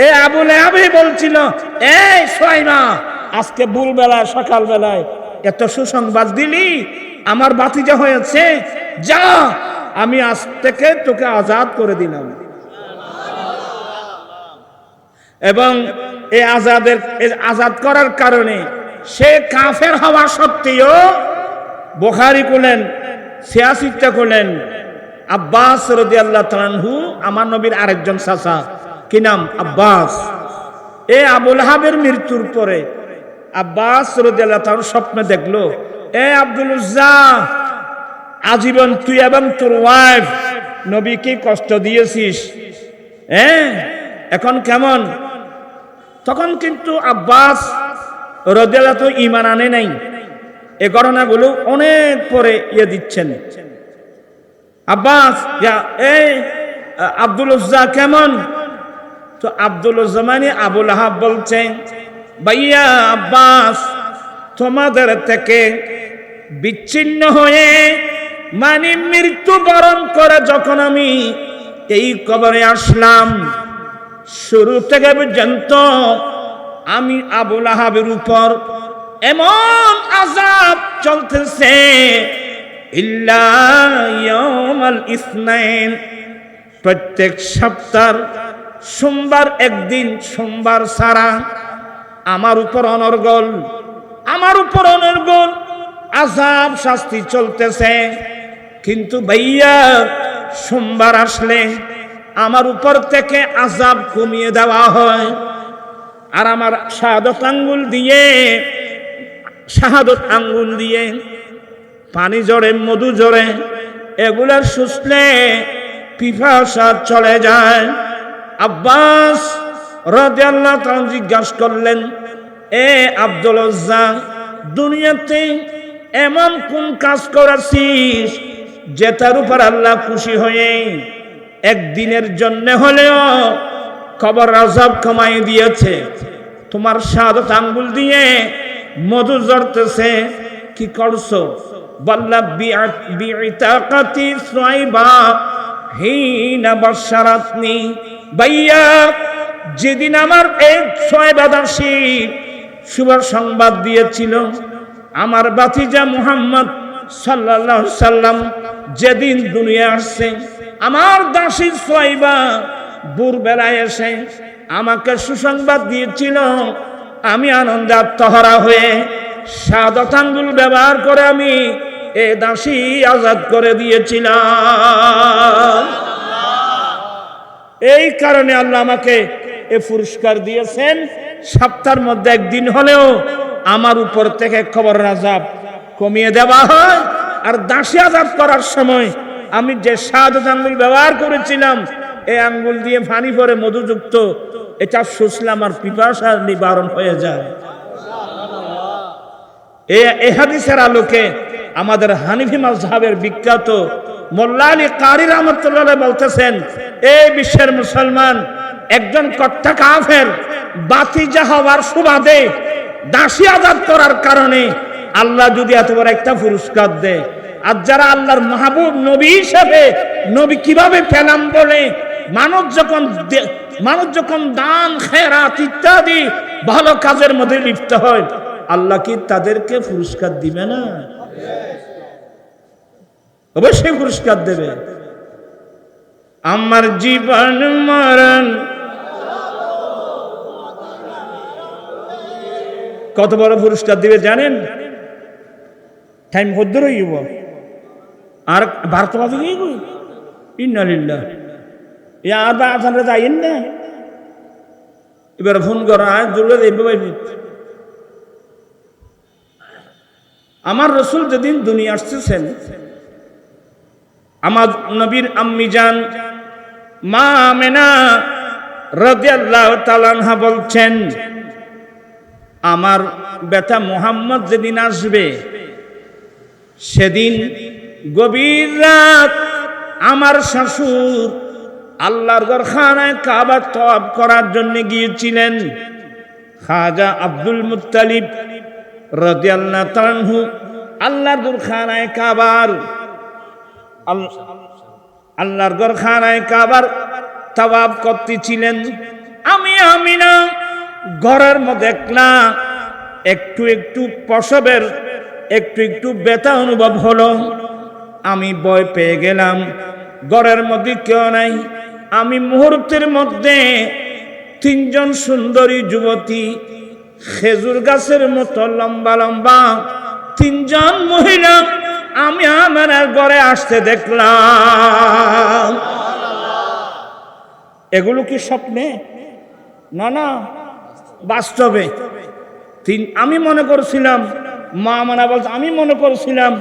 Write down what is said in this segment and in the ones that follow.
এ আবু লাহাবই বলছিল, এই সুয়াইমা, আজকে ভোর বেলায় সকাল বেলায় এত সুসংবাদ দিলি, আমার ভাতিজা হয়েছে, যা আমি আজ থেকে তোকে আজাদ করে দিলাম। এবং এই আজাদ করার কারণে সে কাফের হওয়া সত্ত্বেও বুখারী বলেন, সিয়াসিটা বলেন, আব্বাস রাদিয়াল্লাহু তাআলা আনহু, আমার নবীর আরেকজন চাচা, কি নাম? আব্বাস। এই আবু লাহাবের মৃত্যুর পরে আব্বাস রাদিয়াল্লাহু তাআলা স্বপ্নে দেখলো, এ আব্দুল উজ্জা, আজীবন তুই এবং তোর ওয়াইফ নবীকে কষ্ট দিয়েছিস, এখন কেমন? তখন কিন্তু আব্বাস রাদিয়াল্লাহু তাআলা ঈমান আনে নাই। এই ঘটনাগুলো অনেক পরে দিচ্ছেন। আব্বাস, এই আব্দুল উজ্জা কেমন? তো আব্দুল উজ্জা মানে আবু লাহাব বলছেন, ভাইয়া আব্বাস, তোমাদের থেকে বিচ্ছিন্ন হয়ে মানে মৃত্যুবরণ করে যখন আমি এই কবরে আসলাম, শুরু থেকে পর্যন্ত আমি আবু লাহাবের উপর এমন আযাব চলতেছে, ইল্লা ইয়াউমাল ইসনাইন, প্রত্যেক সপ্তাহ সোমবার একদিন, সোমবার ছাড়া আমার উপর অনর্গল আযাব শাস্তি চলতেছে। কিন্তু ভাইয়া, সোমবার আসলে আমার উপর থেকে আযাব কমিয়ে দেওয়া হয়, আর আমার শাহাদত আঙ্গুল দিয়ে পানি জড়ে, মধু জড়ে, এগুলার শুষলে পিপাসা চলে যায়। আব্বাস রাদিয়াল্লাহু তাআলা জিজ্ঞাসা করলেন, এ আব্দুল উজ্জা, দুনিয়াতে এমন কোন কাজ করেছিস যেটার উপর আল্লাহ খুশি হয়ে একদিনের জন্য হলেও কবর আযাব কমাই দিয়েছে? তোমার শাহাদত আঙ্গুল দিয়ে মধু জড়তেছে, কি করছো? বললা, বিইতাকাতি সুয়াইবা হিনা বাশারাতনি। ভাইয়া, যেদিন আমার এই সুয়াইবা দাসী শুভ সংবাদ দিয়েছিল, আমার ভাতিজা মুহাম্মদ সাল্লাল্লাহু আলাইহি সাল্লাম যেদিন দুনিয়া আসছে, আমার দাসী সুয়াইবা ভোরবেলায় এসে আমাকে সুসংবাদ দিয়েছিল, আমি আনন্দে আত্মহারা হয়ে শাহাদত আঙ্গুল ব্যবহার করে আমি এ দাসী আজাদ করে দিয়েছিলাম। এই কারণে আল্লাহ আমাকে এ পুরস্কার দিয়েছেন, সপ্তাহের মধ্যে একদিন হলেও আমার উপর থেকে কবরের আযাব কমিয়ে দেওয়া হয়। আর দাসী আজাদ করার সময় আমি যে শাহাদত আঙ্গুল ব্যবহার করেছিলাম, এই আঙ্গুল দিয়ে পানি পরে মধুযুক্ত, এটা শুষলাম আর পিপাসা নিবারণ হয়ে যায়। এই হাদিসের আলোকে আমাদের হানিফি মাযহাবের বিখ্যাত মোল্লা আলী কারি রাহমাতুল্লাহ আলাইহি বলতেছেন, এই বিশ্বের মুসলমান, একজন কট্টা কাফের বাতিজা হওয়ার সুবাদে দাসী আজাদ করার কারণে আল্লাহ যদি এত বড় একটা পুরস্কার দেয়, আর যারা আল্লাহর মাহবুব নবী হিসেবে নবী কিভাবে পেলাম বলে মানুষ যখন দান, খেরাত ইত্যাদি ভালো কাজের মধ্যে লিপ্ত হয়, আল্লাহ কি তাদেরকে পুরস্কার দিবে না? অবশ্যই পুরস্কার দেবে। আমার জীবন মরণ কত বড় পুরস্কার দিবে জানেন? টাইম ভদ্র হইব আর ভারত বাজে গিয়ে গই ইন্নালিল্লাহ আর বা আজানরে যাইন না, এবার ফোন করা জরুরি দেখবে। আমার রাসূল যেদিন দুনিয়া আসতেছেন, আমার নবীর আম্মি জান মা আমেনা রাদিয়াল্লাহু তাআলা আনহা বলছেন, আমার বেটা মুহাম্মদ যেদিন আসবে, সেদিন গভীর রাত আমার শ্বশুর আল্লাহর ঘরখানায় কাবা তওয়াফ করার জন্য গিয়েছিলেন। খাজা আব্দুল মুত্তালিব রাদিয়াল্লাহু তাআলা আনহু আল্লাহর ঘরখানায় কাবার আল্লাহর ঘরখানায় কাবার তওয়াফ করতেছিলেন। আমি আমিনা ঘরের মধ্যে দেখলা একটু একটু প্রসবের একটু একটু ব্যথা অনুভব হলো। আমি ভয় পেয়ে গেলাম, ঘরের মধ্যে কেউ নাই। আমি মুহূর্তের মধ্যে তিনজন সুন্দরী যুবতী, খেজুর গাছের মতো লম্বা লম্বা তিনজন মহিলা আমি আমার ঘরে আসতে দেখলাম। এগুলো কি স্বপ্নে? না না, বাস্তবে। আমি মনে করছিলাম, মা মানা বলছে, আমি মনে করছিলাম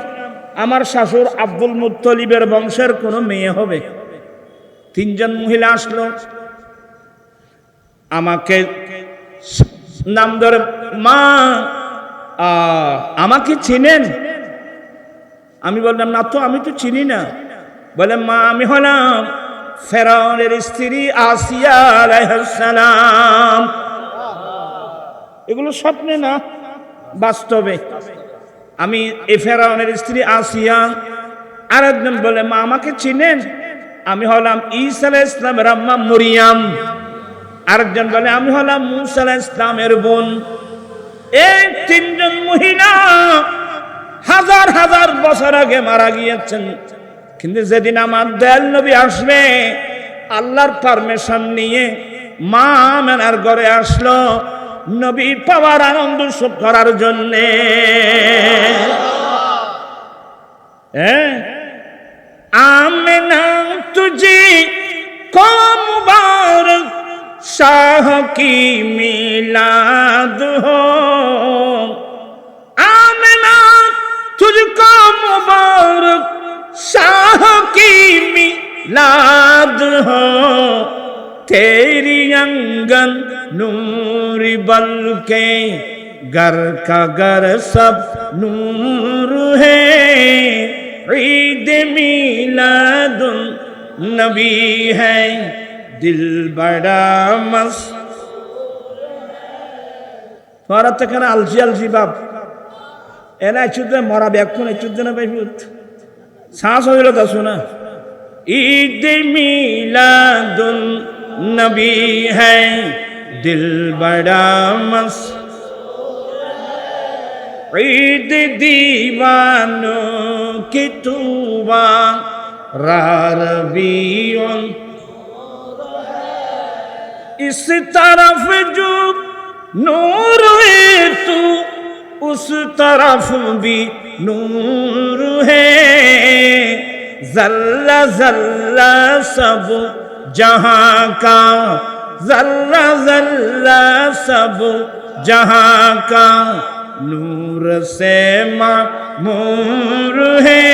আমার শাশুর আব্দুল মুত্তলিবের বংশের কোনো মেয়ে হবে। তিনজন মহিলা আসলো, আমাকে নাম ধরে, মা আমাকে চিনেন? আমি বললাম না তো, আমি তো চিনি না। বলে মা আমি হলাম ফেরাউনের স্ত্রী আসিয়া আলাইহিস সালাম। এগুলো স্বপ্নে না, বাস্তবে। আমি এই ফেরাউনের স্ত্রী আসিয়া। আরেকজন বলে মা আমাকে চিনেন? আমি হলাম ঈসা আলাইহিস সালামের আম্মা মরিয়াম। আরেকজন বলে আমি হলাম মুসা আলাইহিস সালামের বোন। এই তিনজন মহিলা হাজার হাজার বছর আগে মারা গিয়েছেন, কিন্তু যেদিন আমার দয়াল নবী আসবে আল্লাহর পারমিশন নিয়ে মা আমেনার ঘরে আসলো নবী পাওয়ার আনন্দ সুখ করার জন্যে। আমেনা তুঝে को मुबारक शाह की मिलाद हो, आमना तुझको मुबारक शाह की मिलाद हो, तेरी अंगन नूर बल्कि घर का घर सब नूर है, ईद मिलादुन नबी है दिल बड़ा मस्त। তোমার তো কেন আলসি আলসি বাপ, এনা চুদ্দে মরা ব্যাকুন চুদ্দে না পাইবুত শ্বাস হইল তা শোনা। ঈদ মিলাদুন নবী হ্যায় দিল বড়া মস্ত, ঈদ दीवानों की तूबा रारबियों, इस तरफ जो नूर है तू उस तरफ भी नूर है, जल्ला जल्ला सब जहां का, जल्ला जल्ला सब जहां का नूर से मामूर है,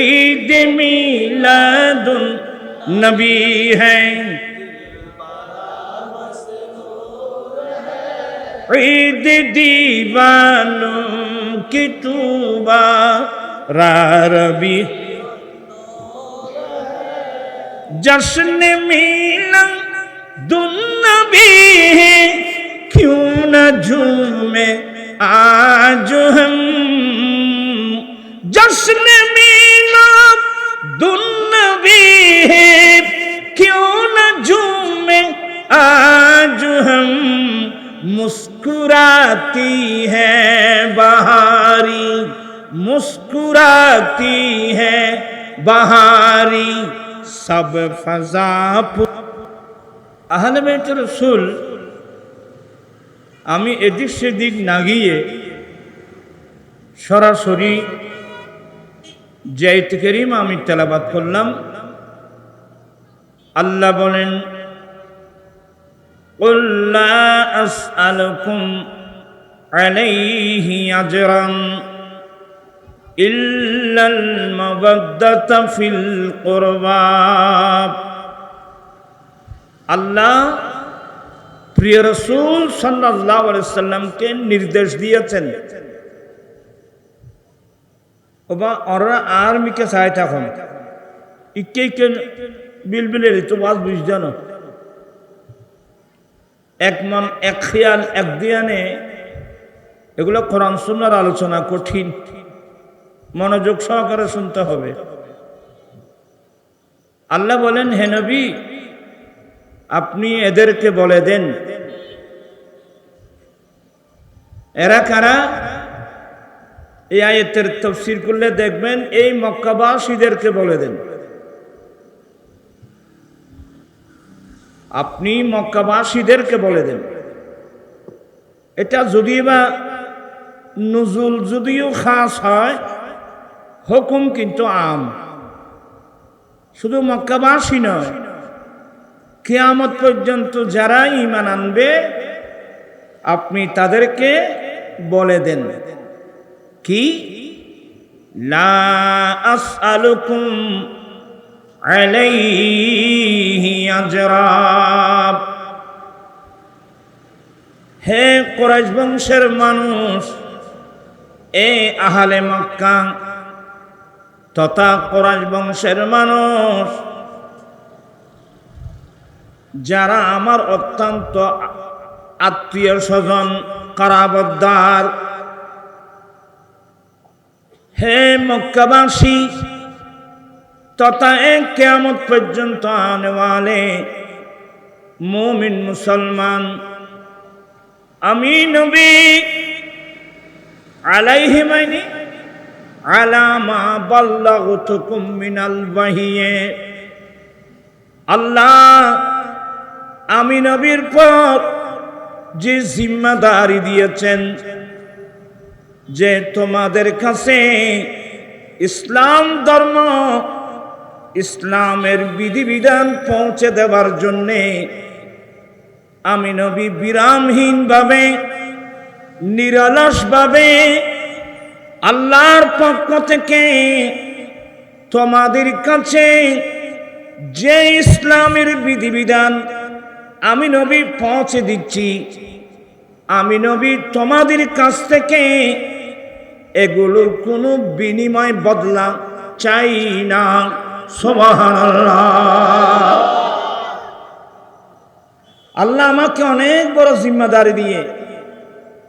ईद मिलादुन नबी है ईद दीवानों की तूबा रारबी, जश्न मिलादुन नबी है क्यों न झूमे आज हम, जश्न मिलादुन नबी है क्यों न झूमे आज हम, मुस्कुराती है बहारी, मुस्कुराती है बहारी सब फजा। আহলে বাইত রাসূল আমি এদিক সেদিক না গিয়ে সরাসরি যে আয়াত কারীমা আমি তেলাওয়াত করলাম। আল্লাহ বলেন قل لا أسألكم عليه أجرا إلا المودة في القربى। আল্লাহ প্রিয় রাসূল সাল্লাল্লাহু আলাইহি ওয়াসাল্লামকে নির্দেশ দিয়েছেন, ওবা ওরা আর মিকে চাই থাকুন ইকে ইকে বিলবিলের তো ওয়াজ বুঝ জানো, এক মন এক খেয়াল এক দিয়ানে, এগুলো কোরআন সুন্নাহর আলোচনা কঠিন, মনোযোগ সহকারে শুনতে হবে। আল্লাহ বলেন হে নবী আপনি এদেরকে বলে দেন। এরা কারা? এই আয়াতের তাফসীর করলে দেখবেন এই মক্কাবাসীদেরকে বলে দেন। আপনি মক্কাবাসীদেরকে বলে দেন। এটা যদিও বা নুজুল যদিও খাস হয়, হুকুম কিন্তু আম। শুধু মক্কাবাসী নয়, কিয়ামত পর্যন্ত যারা ঈমান আনবে আপনি তাদেরকে বলে দেন কি, লা আসআলুকুম আলাইহি আজরা। হে কুরাইশ বংশের মানুষ, এ আহলে মক্কা তথা কুরাইশ বংশের মানুষ, যারা আমার অত্যন্ত আত্মীয় স্বজন কারাবদ্দার, হে মক্কাবাসী তথা এক কিয়ামত পর্যন্ত আনেওয়ালে মুমিন মুসলমান, আমি নবী আলাইহি মাইনি আলা মা বাল্লাগতুকুম মিনাল ওয়াহিয়ে, আল্লাহ আমি নবীর পর যে জিম্মাদারি দিয়েছেন যে তোমাদের কাছে ইসলাম ধর্ম, ইসলামের বিধিবিধান পৌঁছে দেওয়ার জন্যে আমি নবী বিরামহীনভাবে নিরলসভাবে আল্লাহর পক্ষ থেকে তোমাদের কাছে যে ইসলামের বিধিবিধান আমি নবী পৌঁছে দিচ্ছি, আমি নবী তোমাদের কাছ থেকে এগুলোর কোনো বিনিময় বদলা চাই না। সুবহানাল্লাহ। আল্লাহ আমাকে অনেক বড় জিম্মাদারি দিয়ে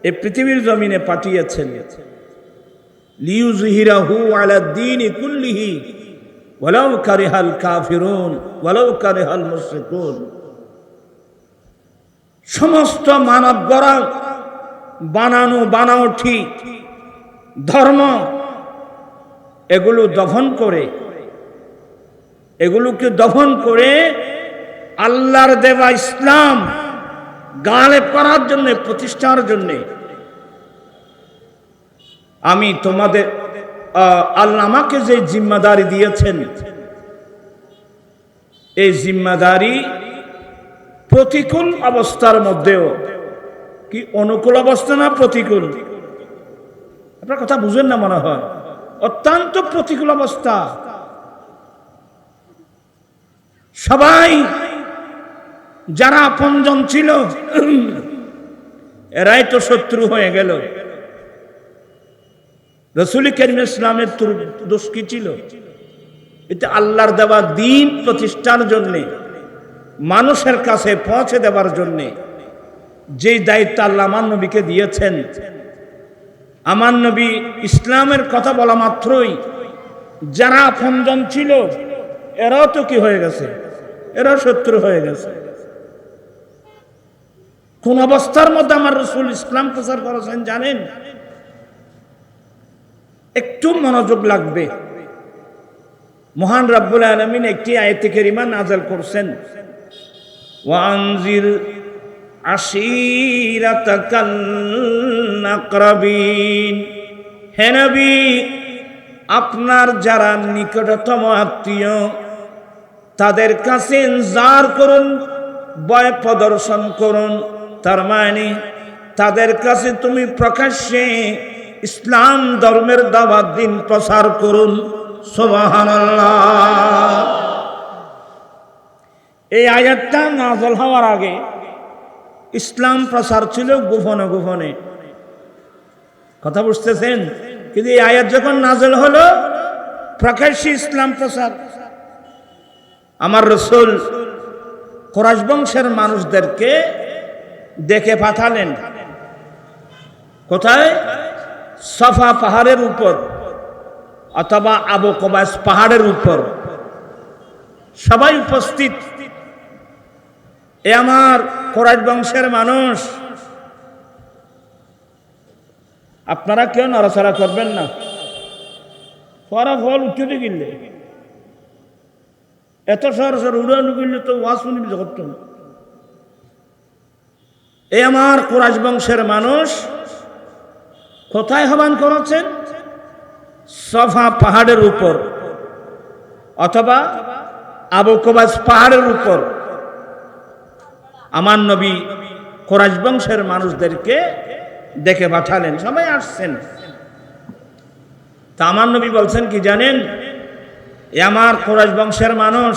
এই পৃথিবীর জমিনে পাঠিয়েছেন, লিইয়ুযহিরাহু আলা দ্বীনি কুল্লিহি ওয়ালাউ কারিহাল কাফিরুন ওয়ালাউ কারিহাল মুশরিকুন। সমস্ত মানব গড়া বানাওঠি ধর্ম এগুলো দফন করে, এগুলোকে দফন করে আল্লাহর দেওয়া ইসলাম গালেব করার জন্য, প্রতিষ্ঠার জন্য আমি তোমাদের আল্লাহ আমাকে যে জিম্মাদারি দিয়েছেন, এই জিম্মাদারি প্রতিকূল অবস্থার মধ্যেও, কি অনুকূল অবস্থা না প্রতিকূল? আপনার কথা বুঝেন না মনে হয়, অত্যন্ত প্রতিকূল অবস্থা। সবাই যারা আপনজন ছিল এরাই তো শত্রু হয়ে গেল। রাসূল কারীম ইসলামের দোষ কি ছিল? এটা আল্লাহর দেওয়া দ্বীন প্রতিষ্ঠার জন্য, মানুষের কাছে পৌঁছে দেওয়ার জন্য যে দায়িত্ব আল্লাহ আমার নবীকে দিয়েছেন, আমার নবী ইসলামের কথা বলা মাত্রই যারা আপনজন ছিল এরাও তো কি হয়ে গেছে, এরাও শত্রু হয়ে গেছে। কোন অবস্থার মধ্যে আমার রাসূল ইসলাম প্রচার করেছেন জানেন? একটু মনোযোগ লাগবে। মহান রব্বুল আলামিন একটি আয়াতে কারিমা নাযিল করছেন, ওয়ানজির আশীরাতাকাল আকরাবিন। হে নবী, আপনার যারা নিকটতম আত্মীয় তাদের কাছে ইনজার করুন, ভয় প্রদর্শন করুন। তার মানে তাদের কাছে তুমি প্রকাশ্যে ইসলাম ধর্মের দাওয়াত দিন, প্রচার করুন। সুবহানাল্লাহ। এই আয়াতটা নাযিল হওয়ার আগে ইসলাম প্রচার ছিল গোপনে গোপনে, কথা বুঝতেছেন? কিন্তু এই আয়াত যখন নাযিল হলো প্রকাশ্যে ইসলাম প্রচার। আমার রাসূল কুরাইশ বংশের মানুষদেরকে দেখে পাঠালেন কোথায়? সাফা পাহাড়ের উপর অথবা আবু কুবাইস পাহাড়ের উপর। সবাই উপস্থিত। এ আমার কুরাইশ বংশের মানুষ, আপনারা কেউ নড়াচড়া করবেন না। পরা ফল উঠতে গেলে এত সরাসরি উড়ানো গেলে তো ওয়াজ শুনবি করত না। এই আমার কুরাইশ বংশের মানুষ কোথায় আহ্বান করেছেন? সফা পাহাড়ের উপর অথবা আবু কুবাস পাহাড়ের উপর আমার নবী কুরাইশ বংশের মানুষদেরকে ডেকে পাঠালেন, সবাই আসছেন। তা আমার নবী বলছেন কি জানেন? এ আমার কুরাইশ বংশের মানুষ,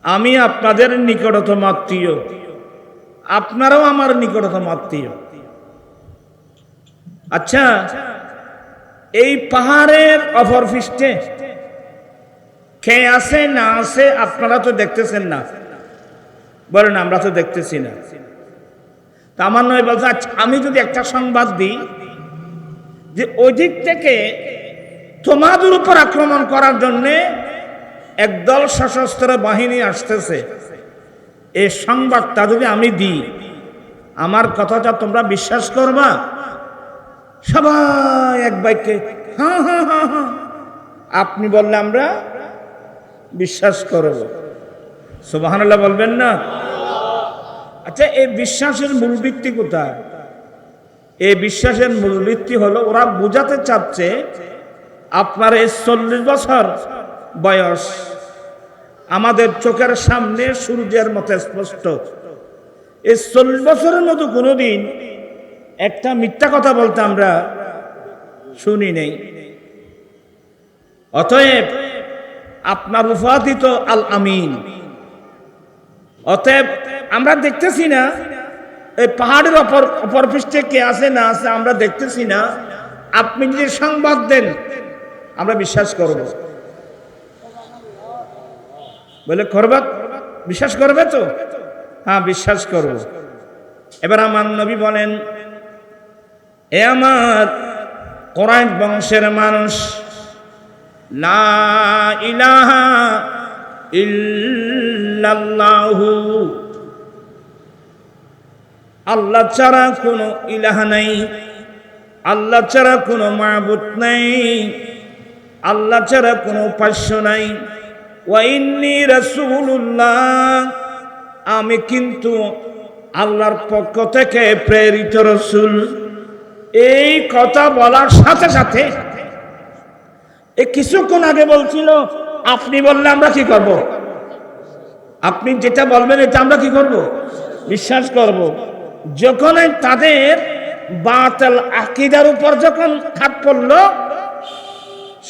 আমি আপনাদের নিকটতম আত্মীয়, আপনারাও আমার নিকটতম আত্মীয়। আচ্ছা, এই পাহাড়ের অপর পৃষ্ঠে কে আছে না আছে আপনারা তো দেখতেছেন না, বলেন আমরা তো দেখতেছি না। তা আমার নয় বলছে, আচ্ছা আমি যদি একটা সংবাদ দিই যে ওই দিক থেকে তোমাদের উপর আক্রমণ করার জন্য একদল সশস্ত্র বাহিনী আসতেছে, এই সংবাদটা যদি আমি দিই, আমার কথাটা তোমরা বিশ্বাস করবা? সবাই এক বাক্যে হ্যাঁ হ্যাঁ হ্যাঁ হ্যাঁ। আপনি বললে আমরা বিশ্বাস করব। সুবহানাল্লাহ বলবেন না? আচ্ছা, এই বিশ্বাসের মূল ভিত্তি কোথায়? এই বিশ্বাসের মূল ভিত্তি হলো ওরা বোঝাতে চাচ্ছে আপনার এই 40 বছর বয়স আমাদের চোখের সামনে সূর্যের মতো স্পষ্ট। এই 40 বছরের মতো কোনোদিন একটা মিথ্যা কথা বলতে আমরা শুনি নেই। অতএব আপনার উপাধিত আল আমিন। অতএব আমরা দেখতেছি না এই পাহাড়ের অপর পৃষ্ঠে কে আছে না আছে, আমরা দেখতেছি না। আপনি যদি সংবাদ দেন আমরা বিশ্বাস করব। বলে করবা? বিশ্বাস করবে তো? হ্যাঁ বিশ্বাস করব। এবার আমার নবী বলেন, এ আমার কুরাইশ বংশের মানুষ, লা ইলাহা ইল্লাল্লাহু, আল্লাহ ছাড়া কোনো ইলাহ নাই, আল্লাহ ছাড়া কোনো মাবুদ নাই, আল্লাহ ছাড়া কোনো উপাস্য নাই। ওয়া ইন্নী রাসূলুল্লাহ, আমি কিন্তু আল্লাহর পক্ষ থেকে প্রেরিত রাসূল। এই কথা বলার সাথে সাথে এই কিছুক্ষণ আগে বলছিল আপনি বললে আমরা কি করব? আপনি যেটা বলবেন এটা আমরা কি করব? বিশ্বাস করব। যখন তাদের বাতিল আকীদার উপর যখন খাপ পড়ল,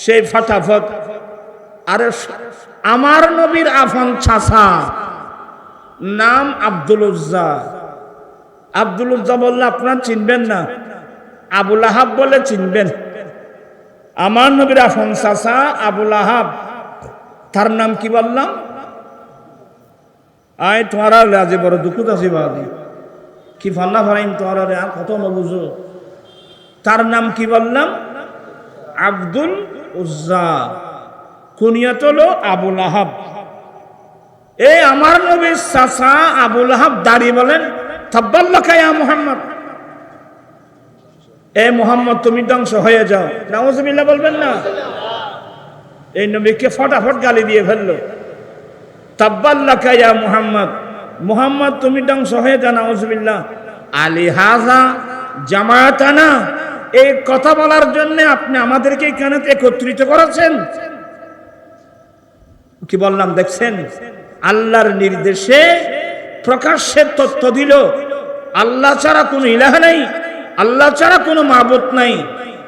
সেই ফটাফট আরে আমার নবীর আফান চাচা নাম আব্দুল উজ্জা। আব্দুল উজ্জা বললে আপনারা চিনবেন না, আবুল আহাব বলে চিনবেন। আমার নবীর আফান চাচা আবুল আহাব, তার নাম কি বললাম? আয় তোমারা রাজে বড় দুঃখ আছে বাদি কি ফান্না ফারাইম তোমারা আর কত নবুঝো। তার নাম কি বললাম? আব্দুল উজ্জা, কুনিয়াত হলো আবুল আহাব। এই আমার নবীর চাচা আবুল আহাব দাঁড়িয়ে বলেন, তাব্বাল্লাকা ইয়া মুহাম্মদ, এ মুহাম্মদ তুমি ধ্বংস হয়ে যাও। নাউজুবিল্লাহ বলবেন না? এই নবীকে ফটাফট গালি দিয়ে ফেললো, তাব্বাল্লাকা ইয়া মুহাম্মদ, মুহাম্মদ তুমি ধ্বংস হয়ে যাও। নাউজুবিল্লাহ। আলী হাজা জামায়াতানা, এই কথা বলার জন্য আপনি আমাদেরকে এখানে একত্রিত করেছেন। কি বললাম দেখছেন? আল্লাহর নির্দেশে প্রকাশ্যে তথ্য দিল আল্লাহ ছাড়া কোনো ইলাহ নাই, আল্লাহ ছাড়া কোনো মাবুদ নাই,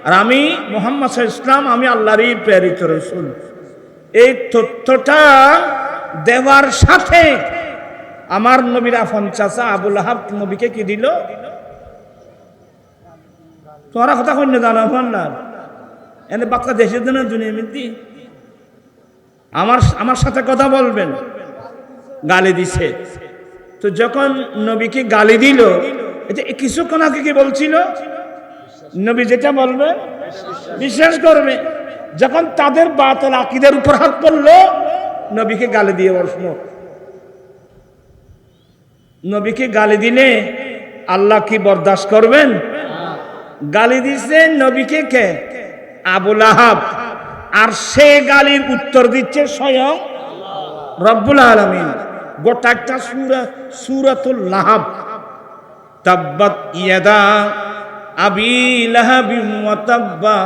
আর আমি মুহাম্মদ সাল্লাল্লাহু আলাইহি ওয়াসাল্লাম আমি আল্লাহরই প্রেরিত রাসূল। এই তথ্যটা দেওয়ার সাথে আমার নবীর আফান চাচা আবুল আহাব নবীকে কি দিল? তোরা কথা কই না জানা না, এনে বাংলাদেশের জন্য দুনিয়া মিদ্দি আমার সাথে কথা বলবেন, গালি দিছে। তো যখন নবীকে গালি দিল, এটা কিছুক্ষণ আগে কি বলছিল? নবী যেটা বলবে বিশ্বাস করবে। যখন তাদের বাতিল আকীদার উপর হাত পড়লো, নবীকে গালি দিয়ে বসলো। নবীকে গালি দিলে আল্লাহ কি বরদাস্ত করবেন? গালি দিচ্ছে নবীকে কে? আবু লাহাব। আর সে গালির উত্তর দিচ্ছে স্বয়ং রব্বুল আলামিন। গোটা একটা সূরা, সূরাতুল লাহাব। তাব্বাত ইয়াদা আবি লাহাবিন ওয়া তাব্বা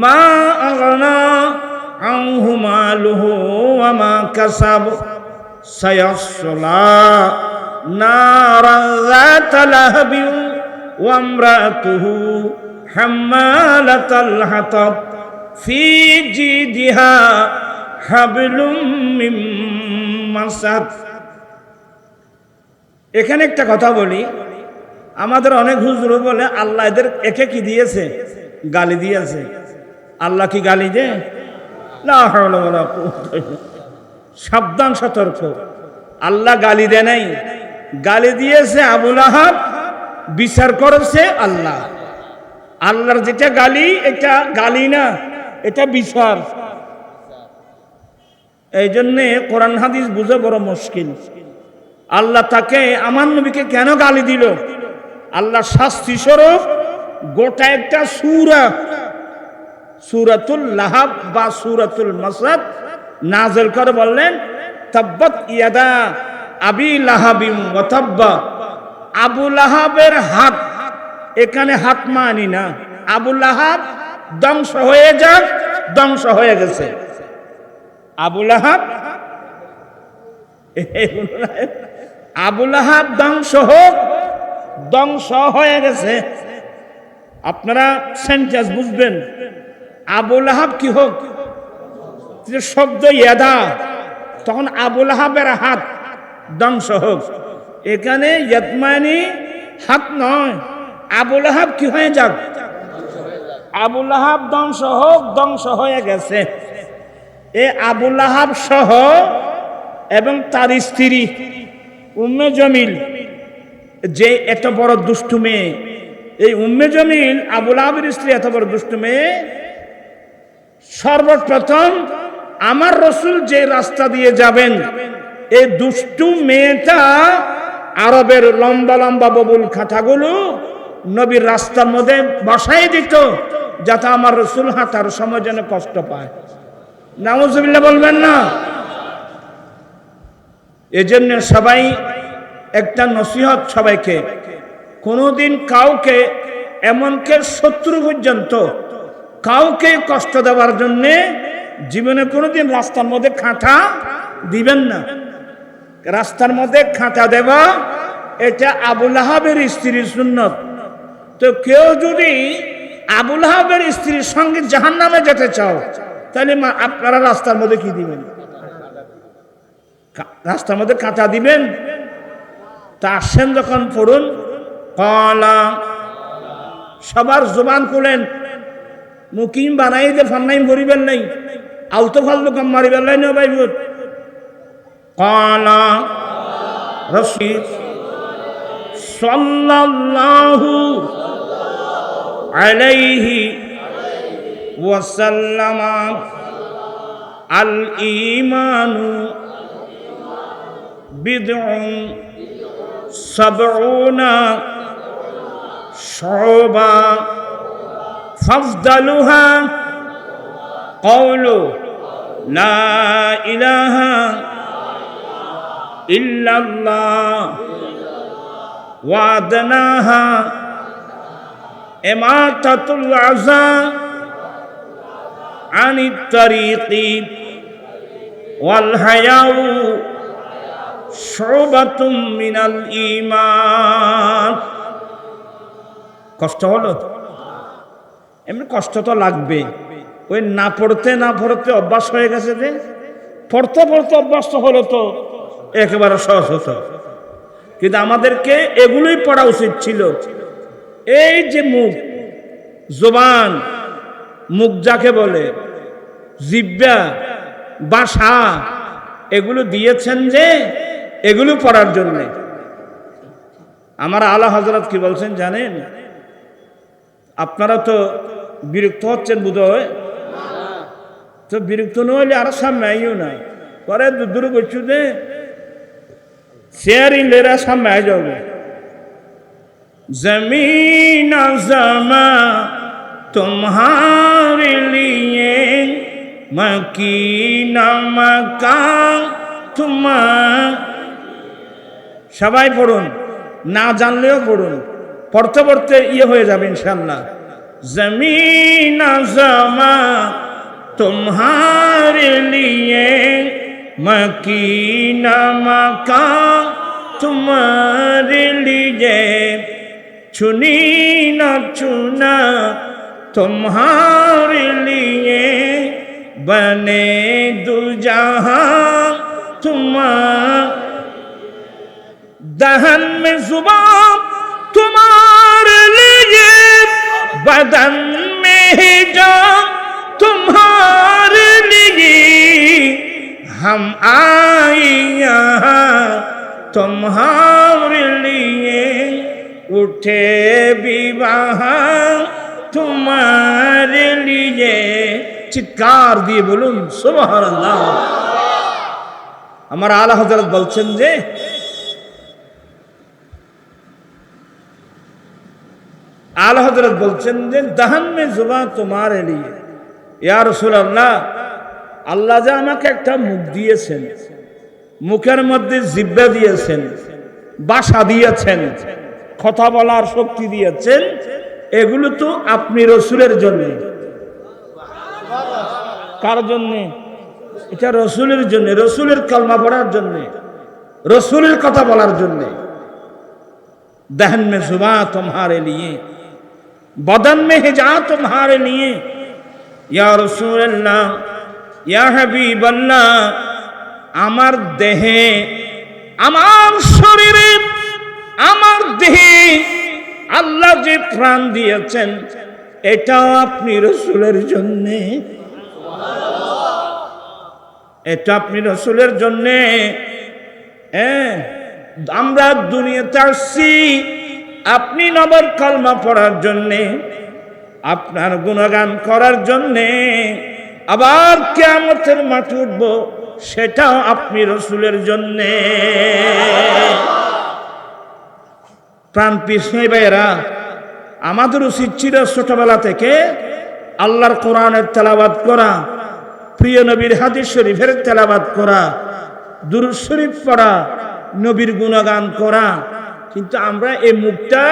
মা আগনা আনহু মালুহু ওয়া মা কাসাব সায়াসলা নারান যাতা লাহাবিন ওয়া ইমরাতুহু হাম্মালাতাল হাতাব ফি জিদিহা হাবলুম মিন মাসাদ। এখানে একটা কথা বলি, আমাদের অনেক হুজুর বলে আল্লাহ এদের একে কি দিয়েছে? গালি দিয়েছে। আল্লাহ কি গালি দেয়? লা হাওলা ওয়ালা কুওয়াতা ইল্লা বিল্লাহ। সাবধান, সতর্ক। আল্লাহ গালি দেয় নাই, গালি দিয়েছে আবু লাহাব, বিচার করেছে আল্লাহ। আল্লাহর যেটা গালি, এটা গালি না, এটা বিচার। এই জন্যে কোরআন হাদিস বুঝে বড় মুশকিল। আল্লাহ তাকে, আমার নবীকে কেন গালি দিল? আল্লাহ শাস্তি স্বরূপ গোটা একটা সূরা, সূরাতুল লাহাব বা সূরাতুল মাসাদ নাযিল করে বললেন তাব্বাত ইয়াদা আবি লাহাবিন ওয়া তাব্বা। আবু লাহাবের হাত, এখানে হাত মানি না, আবু লাহাব ধ্বংস হয়ে যাক, ধ্বংস হয়ে গেছে। আবু লাহাব, আবু লাহাব ধ্বংস হোক, ধ্বংস হয়ে গেছে। আপনারা সেন্টেন্স বুঝবেন। আবু লাহাব কি হোক, যে শব্দ ইয়াদা, তখন আবু লাহাবের হাত ধ্বংস হোক। এখানে ইয়াতমানি হাত নয়, আবু লাহাব কি হয়ে যাক, আবু লাহাব ধ্বংস হোক, ধ্বংস হয়ে গেছে। এ আবু লাহাব সহ এবং তার স্ত্রী উম্মে জমিল, যে এত বড় দুষ্টু মেয়ে, এই উম্মে জমিল আবু লাহাবের স্ত্রী এত বড় দুষ্টু মেয়ে, সর্বপ্রথম আমার রসুল যে রাস্তা দিয়ে যাবেন, এই দুষ্টু মেয়েটা আরবের লম্বা লম্বা ববুল খাঁচাগুলো নবীর রাস্তার মধ্যে বসাই দিত, যাতে আমার রসুল হাঁটার সময় যেন কষ্ট পায়। নাউজুবিল্লাহ বলবেন না? এজন্য সবাই একটা নসিহত সবাইকে, কোনোদিন কাউকে, এমনকি শত্রু পর্যন্ত কাউকে কষ্ট দেওয়ার জন্য জীবনে কোনোদিন রাস্তার মধ্যে খাঁটা দিবেন না। রাস্তার মধ্যে খাঁটা দেওয়া এটা আবু লাহাবের স্ত্রীর সুন্নত। তো কেউ যদি আবু লাহাবের স্ত্রীর সঙ্গে জাহান্নামে যেতে চাও, তাহলে আপনারা রাস্তার মধ্যে কি দিবেন? রাস্তার মধ্যে কাঁচা দিবেন? তা আসেন যখন পড়ুন, কলা, সবার জবান খুলেন, মুকিম বানাই দে ফান্নাইম করিবেন নাই, আলতো ফালতু কাম মারিবেন নাই, নবাইবুত। কলা রাসূল সাল্লাল্লাহু আলাইহি ওয়াসাল্লাম, আল ঈমানু বিদউন সাবউনা শুবা ফাফদালুহা কওলু লা ইলাহা ইল্লাল্লাহ ওয়া আদনাহা ইমাতাতুল আযা আনিত তারিকি ওয়াল হায়াউ শুবাতুম মিনাল ঈমান। কষ্ট হলো? এমনি কষ্ট তো লাগবে। ওই না পড়তে না পড়তে অভ্যাস হয়ে গেছে, যে পড়তে পড়তে অভ্যাস হলো তো একেবারে সহজ হতো। কিন্তু আমাদেরকে এগুলোই পড়া উচিত ছিল। এই যে মুখ, জবান, মুখ যাকে বলে, জিহ্বা, ভাষা, এগুলো দিয়েছেন যে এগুলো পড়ার জন্য। আমার আলা হযরত কি বলছেন জানেন? আপনারা তো বিরক্ত হচ্ছেন বোধহয়, তো বিরক্ত না হলে আরো সামনে আইও না, পরে দূরে বসছু যে शेरी लेरा सामने जाओगे जमीन जमा तुम्हारे लिए मकीना मकान तुम्हार সবাই পড়ুন না জানলেও পড়ুন পড়তে পড়তে ইয়ে হয়ে যাবে ইনশাআল্লাহ জমিন জমা तुम्हारे लिए मकीना मकान तुम्हारे लिए चुनी न चुना तुम्हारे लिए बने दो जहां तुम्हारे दहन में जुबान तुम्हारे लिए बदन में ही जान तुम्हारे लिए हम आए यहाँ तुम्हारे लिए उठे विवाह तुम्हारे लिए চিৎকার দিয়ে বলুন সুবহানাল্লাহ আমার আলা হযরত বলছেন যে আলা হযরত বলছেন যে দহন মে জুবান তোমারে লিয়ে ইয়া রাসূলুল্লাহ আল্লাহ যে আমাকে একটা মুখ দিয়েছেন মুখের মধ্যে জিহ্বা দিয়েছেন ভাষা দিয়েছেন কথা বলার শক্তি দিয়েছেন এগুলো তো আপনি রাসূলের জন্য কার জন্য এটা রাসূলের জন্য রাসূলের কালমা পড়ার জন্য রাসূলের কথা বলার জন্য दहन में जुबान तुम्हारे लिए बदन में हिजा तुम्हारे लिए या रसूल अल्लाह या हबीब अल्लाह আমার দেহে আমার শরীরে আমার দেহে আল্লাহ যে প্রাণ দিয়েছেন এটা আপনি রাসূলের জন্য এটা আপনি রাসূলের জন্য আমরা দুনিয়াতে আসছি আপনি নবর কালমা পড়ার জন্যে আপনার গুণগান করার জন্যে আবার কিয়ামতের মাঠে উঠব সেটাও আপনি রাসূলের জন্যে প্রাণ পিছনে ভাইয়েরা আমাদের উচিত ছিল ছোটবেলা থেকে আল্লাহর কোরআনের তেলাওয়াত করা প্রিয় নবীর হাদিস শরীফের তেলাওয়াত করা দুরূদ শরীফ পড়া নবীর গুণগান করা কিন্তু আমরা এই মুখটা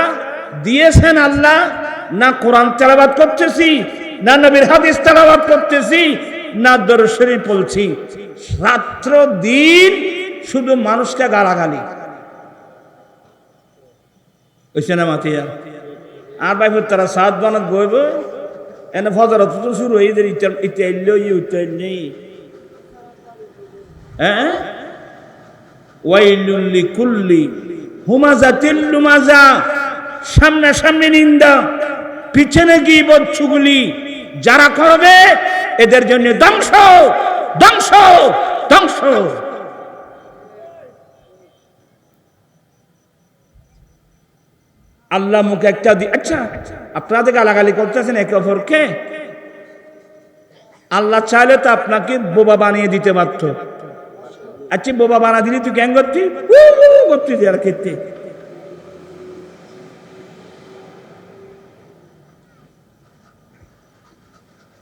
দিয়েছেন আল্লাহ না কোরআন তেলাওয়াত করতেছি না নবীর হাদিস তেলাওয়াত করতেছি না দরুদ শরীফ পড়ছি রাত্র দিন শুধু মানুষকে গালাগালি ওইছে না মাতিয়া আর ভাই তারা সাত বানাত বইব এনে ফজর তো শুরু হয়ে যায় ইতে এলো ইউতে নেই হ্যাঁ ওয়াইলুল লিকুল্লি হুমাজাতিল লুমাজা সামনে সামনে নিন্দা পিছনে গীবত চুগলি যারা করবে এদের জন্য ধ্বংস ধ্বংস ধ্বংস আল্লাহ মুখে একটা আচ্ছা আপনারা যে গালাগালি করতেছেন একে অপরকে আল্লাহ চাইলে তো আপনাকে বোবা বানিয়ে দিতে পারত আচ্ছা বোবা বানা দিলি তুই কেন করতি করতি আর ক্ষেত্রে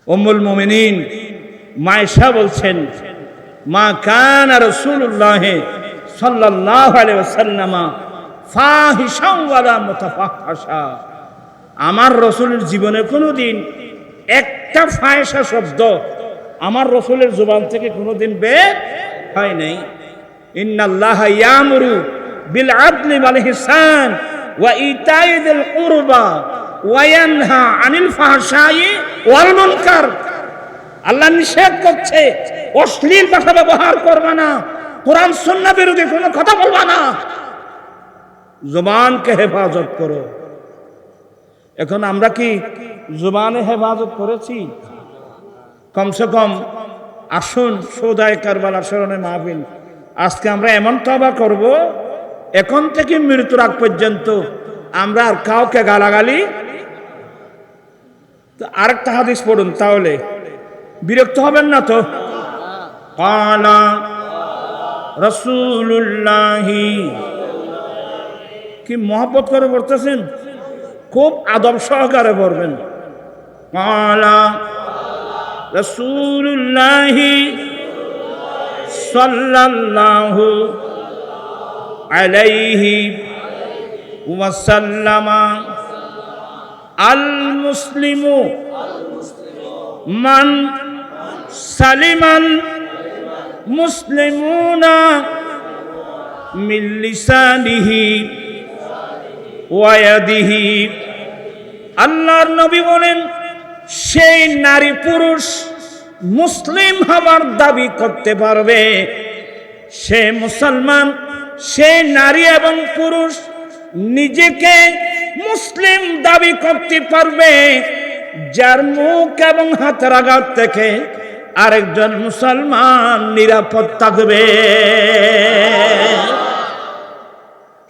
উম্মুল মুমিনিন মায়েশা বলছেন মা কানা রাসূলুল্লাহ সাল্লাল্লাহু আলাইহি ওয়াসাল্লাম ফাহিশান ওয়ালা মুতাফাহশা আমার রাসূলের জীবনে কোনোদিন একটা ফাহিশা শব্দ আমার রাসূলের জবান থেকে কোনোদিন বের হয় নাই ইন্নাল্লাহা ইয়ামুরু বিল আদলি ওয়াল ইহসান ওয়া ইতাই যিল কুরবা ওয়া ইয়ানহা আনিল ফাহশাই ওয়াল মুনকার আল্লাহ নিষেধ করছে অশ্লীল ভাষা ব্যবহার করবে না কোরআন সুন্নাহ বিরোধী কোনো কথা বলবা না জবানকে হেফাজত করো এখন আমরা কি জবানে হেফাজত করেছি কমসে কম আসুন সৌদায় কারবালার স্মরণে মাহফিল আজকে আমরা এমন তওবা করব এখন থেকে মৃত্যুর আগ পর্যন্ত আমরা আর কাউকে গালাগালি আরেকটা হাদিস পড়ুন তাহলে বিরক্ত হবেন না তো কালা রাসূলুল্লাহি। কি মহব্বত করে পড়তেছেন, খুব আদব সহকারে পড়বেন। ক্বালা রাসূলুল্লাহি সাল্লাল্লাহু আলাইহি ওয়াসাল্লামা আল মুসলিমু মান সালিমাল মুসলিমুনা মিন লিসানিহি ওয়া ইয়াদিহি। আল্লাহর নবী বলেন, সেই নারী পুরুষ মুসলিম হবার দাবি করতে পারবে, সে মুসলমান, সে নারী এবং পুরুষ নিজেকে মুসলিম দাবি করতে পারবে যার মুখ এবং হাতের আঘাত থেকে আরেকজন মুসলমান নিরাপদ থাকবে।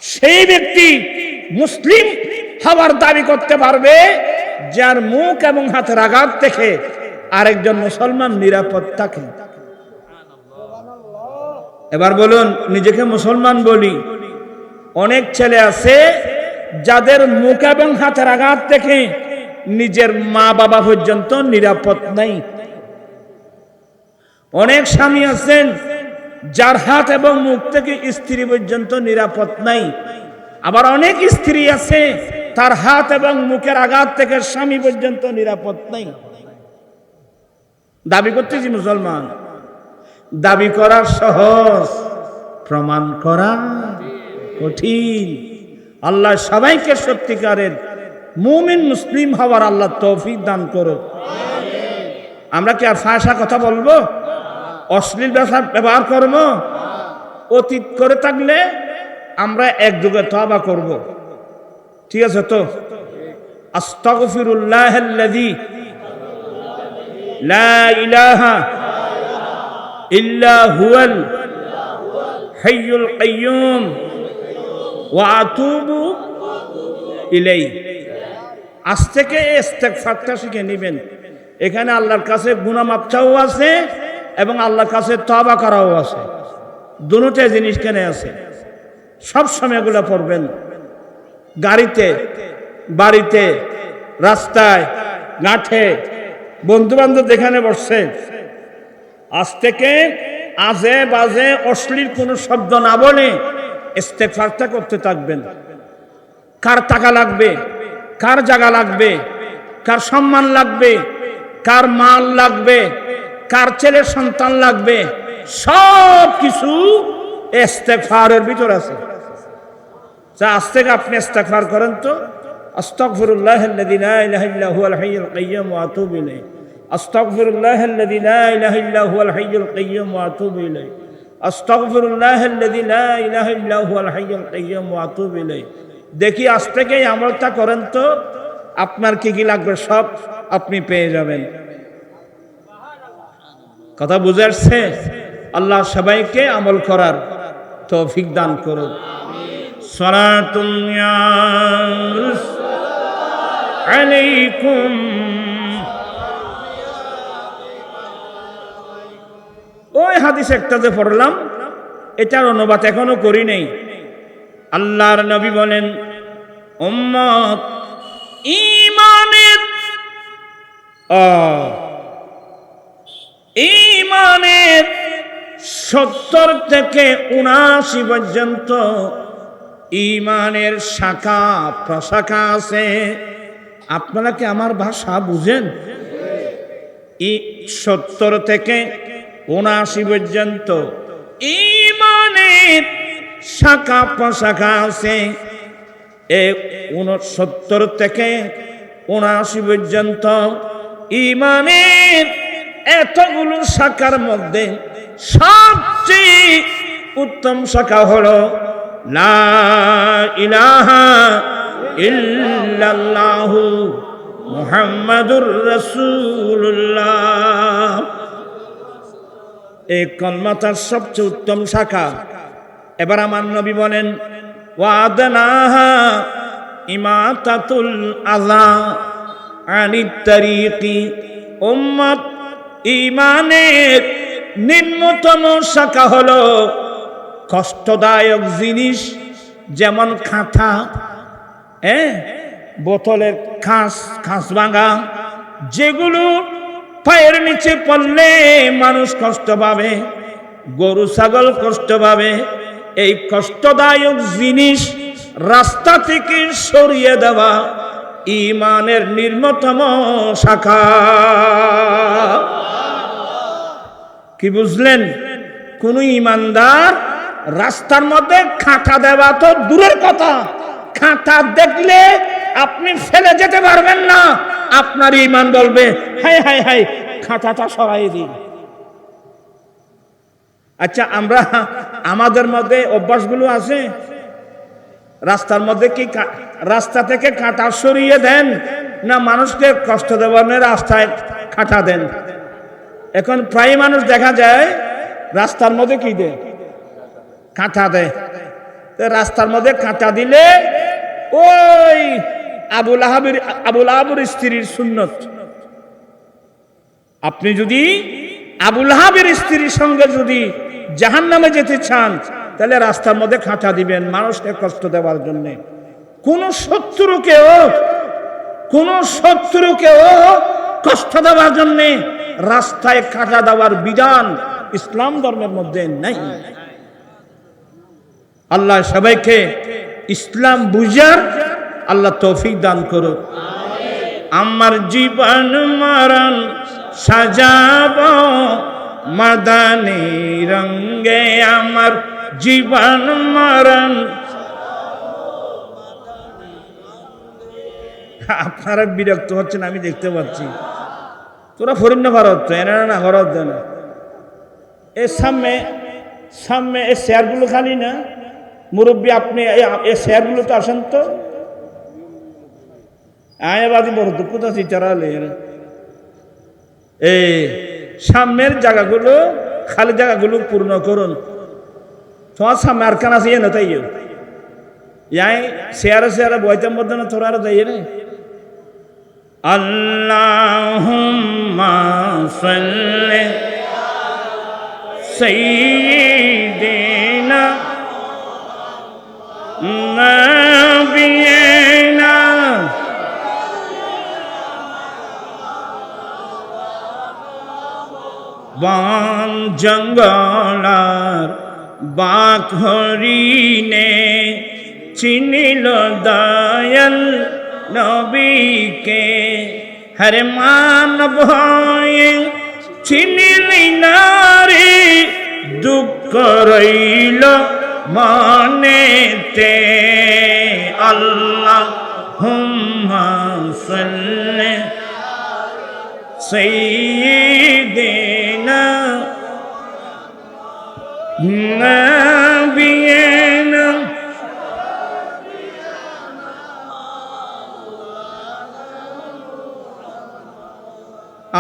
সেই ব্যক্তি মুসলিম হবার দাবি করতে পারবে যার মুখ এবং হাতের আঘাত থেকে আরেকজন মুসলমান নিরাপদ থাকে। এবার বলুন, নিজেকে মুসলমান বলি, অনেক ছেলে আছে যাদের মুখ এবং হাতের আঘাত থেকে নিজের মা বাবা পর্যন্ত নিরাপদ নাই। অনেক স্বামী আছেন যার হাত এবং মুখ থেকে স্ত্রী পর্যন্ত নিরাপদ নাই। আবার অনেক স্ত্রী আছে তার হাত এবং মুখের আঘাত থেকে স্বামী পর্যন্ত নিরাপদ নাই। দাবি করতেছি মুসলমান। দাবি করা সহজ, প্রমাণ করা কঠিন। আল্লাহ সবাইকে সত্যিকারের মুমিন মুসলিম হওয়ার আল্লাহ তৌফিক দান করুক। আমরা কি আর ফাঁসা কথা বলবো, অশ্লীল ভাষা ব্যবহার করব? অতীত করে থাকলে আমরা একযোগে তওবা করব, ঠিক আছে তো? আস্তাগফিরুল্লাহাল্লাযী লা ইলাহা ইল্লা হুয়াল হাইয়ুল কাইয়্যুম ওয়া আতুবু ইলাইহি। আজ থেকে ইস্তেগফারটা শিখে নেবেন। এখানে আল্লাহর কাছে গুনাহ মাফ চাওয়াও আছে এবং আল্লাহর কাছে তওবা করাও আছে। দুটোটা জিনিস কেন আছে, সব সময় এগুলো পড়বেন। গাড়িতে, বাড়িতে, রাস্তায়, মাঠে, বন্ধু বান্ধব যেখানে বসছে, আজ থেকে আজে বাজে অশ্লীল কোনো শব্দ না বলে ইস্তেগফারটা করতে থাকবেন। কার টাকা লাগবে, কার জায়গা লাগবে, কার সম্মান লাগবে, কার মাল লাগবে, কার ছেলের সন্তান লাগবে, সব কিছু ইস্তেগফারের ভিতর আছে। আজ থেকে আপনি ইস্তেগফার করেন তো, আস্তাগফিরুল্লাহাল্লাযী লা ইলাহা ইল্লা হুয়াল হাইয়ুল কাইয়্যুম ওয়া আতুবু ইলাইহি, আস্তাগফিরুল্লাহাল্লাযী লা ইলাহা ইল্লা হুয়াল হাইয়ুল কাইয়্যুম ওয়া আতুবু ইলাইহি, আস্তাগফিরুল্লাহাল্লাযী লা ইলাহা ইল্লা হুয়াল হাইয়ুল কাইয়্যুম ওয়া আতুবু ইলাইহি। দেখি আজ থেকে এই আমলটা করেন তো, আপনার কি কি লাগবে সব আপনি পেয়ে যাবেন। কথা বুঝে আসছে? আল্লাহ সবাইকে আমল করার তৌফিক দান করুন। সালাতুন ইয়া আলাইকুম। ওই হাদিস একটা যে পড়লাম, এটার অনুবাদ এখনো করি নাই। আল্লাহর নবী বলেন, উম্মত ঈমানের 70 থেকে 79 পর্যন্ত ঈমানের শাখা প্রশাখা আছে। আপনারা কি আমার ভাষা বুঝেন? 70 থেকে 79 পর্যন্ত ঈমানের শাখা প্রশাখা আছে। 69 থেকে 79 পর্যন্ত ঈমানের এতগুলো শাখার মধ্যে সবচেয়ে উত্তম শাখা হলো লা ইলাহা ইল্লাল্লাহু মুহাম্মাদুর রাসূলুল্লাহ। এই কলমাটার সবচেয়ে উত্তম শাখা। এবার আমার নবী বলেন, ওয়াদানাহা ইমাতাতুল আযা আনিত তারিকি। উম্মত ঈমানের নিম্নতম শাখা হলো কষ্টদায়ক জিনিস যেমন কাঁথা, বোতলের খাঁচ ভাঙা, যেগুলো পায়ের নিচে পড়লে মানুষ কষ্ট পাবে, গরু ছাগল কষ্ট পাবে, এই কষ্টদায়ক জিনিস রাস্তা থেকে সরিয়ে দেওয়া ঈমানের নিম্নতম শাখা। কি বুঝলেন? কোন ঈমানদার রাস্তার মধ্যে কাঁটা দেওয়া তো দূরের কথা, কাঁটা দেখলে আপনি ফেলে যেতে পারবেন না, আপনার ঈমান বলবে হাই হাই হাই কাঁটাটা সরাই দিন। আচ্ছা, আমরা আমাদের মধ্যে অভ্যাসগুলো আছে, রাস্তার মধ্যে কি রাস্তা থেকে কাঁটা সরিয়ে দেন না মানুষকে কষ্ট দেওয়ার রাস্তায় কাঁটা দেন? এখন প্রায় মানুষ দেখা যায় রাস্তার মধ্যে কি দেয়, কাঁটা দেয়। রাস্তার মধ্যে কাঁটা দিলে ওই আবুল আহাবের স্ত্রীর সুন্নত। আপনি যদি আবুল আহাবের স্ত্রীর সঙ্গে যদি জাহান্নামে যেতে চান, তাহলে রাস্তার মধ্যে কাঁটা দিবেন মানুষকে কষ্ট দেওয়ার জন্য। কোন শত্রুকেও কষ্ট দেওয়ার জন্য রাস্তায় কাঁটা দেওয়ার বিধান ইসলাম ধর্মের মধ্যে নাই। আল্লাহ সবাইকে ইসলাম বুঝার আল্লাহ তৌফিক দান করুক। আমার জীবন মরণ সাজাবো মাদানী রঙে, আমার জীবন মরণ। আপনারা বিরক্ত হচ্ছেন আমি দেখতে পাচ্ছি। তোরা ফরিন না ভারত এনে না ভারত না, এর সামনে এই চেয়ারগুলো খালি না মুরব্বী, আপনি এই চেয়ারগুলো তো আসেন তো। আয়াবাদী বড় দুঃখ আছে চারালে এই সামনের জায়গাগুলো, খালি জায়গাগুলো পূর্ণ করুন। তোমার সামনে আর কান আছে না, তাই চেয়ারে বইতাম মধ্যে না তোরা আরো যাই রে। আল্লাহুম্মা সাল্লি সাইয়্যিদিনা নাবিয়িনা বন জঙ্গলার বাঘ হরিণে চিনিল দয়াল নবীকে, হরে মানব হয়ে চিনিলি নারী, দুঃখ রইল মনেতে। আল্লাহুম্মা সাল্লি সাইয়্যিদিনা নাবিয়িনা।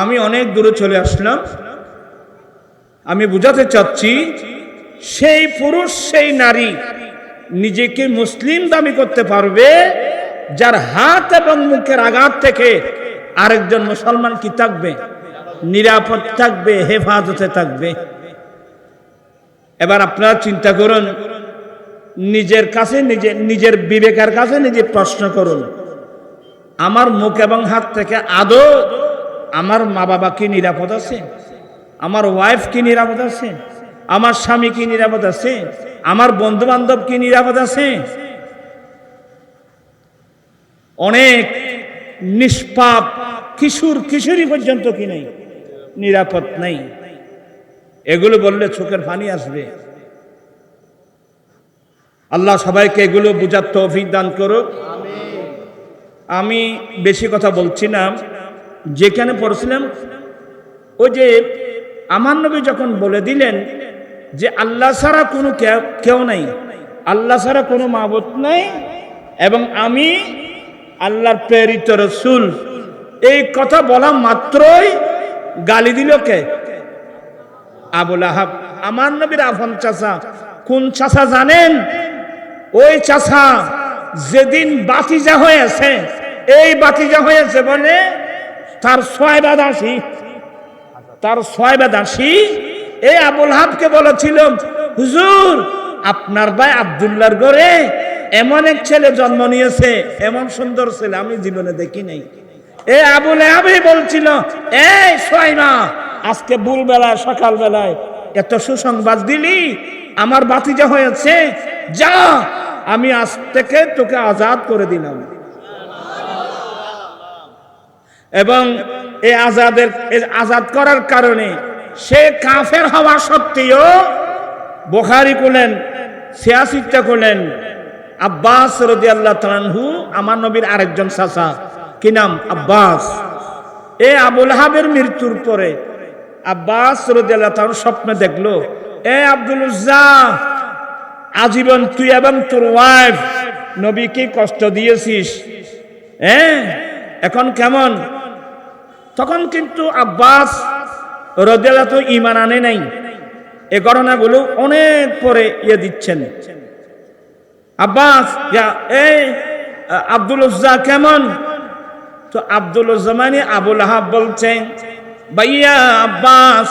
আমি অনেক দূরে চলে আসলাম। আমি বুঝাতে চাচ্ছি, সেই পুরুষ সেই নারী নিজেকে মুসলিম দাবি করতে পারবে যার হাত এবং মুখের আঘাত থেকে আরেকজন মুসলমান কি থাকবে, নিরাপদ থাকবে, হেফাজতে থাকবে। এবার আপনারা চিন্তা করুন, নিজের কাছে নিজের বিবেকের কাছে নিজে প্রশ্ন করুন, আমার মুখ এবং হাত থেকে আদৌ আমার মা বাবা কি নিরাপদ আছে? আমার ওয়াইফ কি নিরাপদ আছে? আমার স্বামী কি নিরাপদ আছে? আমার বন্ধু বান্ধব কি নিরাপদ আছে? অনেক নিষ্পাপ কিশোরী পর্যন্ত কি নেই, নিরাপদ নেই। এগুলো বললে চোখের পানি আসবে। আল্লাহ সবাইকে এগুলো বুঝার তৌফিক দান করুক। আমি বেশি কথা বলছি না। যেখানে পড়ছিলাম, ওই যে আমার নবী যখন বলে দিলেন যে আল্লাহ ছাড়া কোনো কেউ নাই, আল্লাহ ছাড়া কোনো মাবুদ নাই, এবং আমি আল্লাহর প্রেরিত রাসূল, এই কথা বলা মাত্রই গালি দিল কে? আবুল আহাব, আমার নবীর আপন চাচা। কোন চাচা জানেন? ওই চাচা যেদিন বাতিজা হয়েছে, এই বাতিজা হয়েছে বলে তার ছয় বাদাসী এই আবুল আহাবকে বলেছিল, হুজুর আপনার ভাই আব্দুল্লাহর ঘরে এমন এক ছেলে জন্ম নিয়েছে, এমন সুন্দর ছেলে আমি জীবনে দেখি নাই। এ আবু লাহাবই বলছিল, এই সুয়াইমা, আজকে ভোর বেলায় সকাল বেলায় এত সুসংবাদ দিলি, আমার ভাতিজা হয়েছে, যা আমি আজ থেকে তোকে আজাদ করে দিলাম। এবং এই আজাদ করার কারণে সে কাফের হওয়া সত্ত্বেও বুখারী করলেন, সিয়াসিটা করলেন, আব্বাস রাদিয়াল্লাহু তাআলা আনহু, আমার নবীর আরেকজন চাচা, কি নাম? আব্বাস। এই আবু লাহাবের মৃত্যুর পরে আব্বাস রাদিয়াল্লাহু তাআলা স্বপ্নে দেখলো, এ আব্দুল উজ্জা, আজীবন তুই এবং তোর ওয়াইফ নবীকে কষ্ট দিয়েছিস, এখন কেমন? তখন কিন্তু আব্বাস রাদিয়াল্লাহু তাআলা ঈমান আনে নাই। এই ঘটনাগুলো অনেক পরে দিচ্ছেন। আব্বাস, এই আব্দুল উজ্জা কেমন? তো আব্দুল উজ্জা মানে আবু লাহাব বলছেন, ভাইয়া আব্বাস,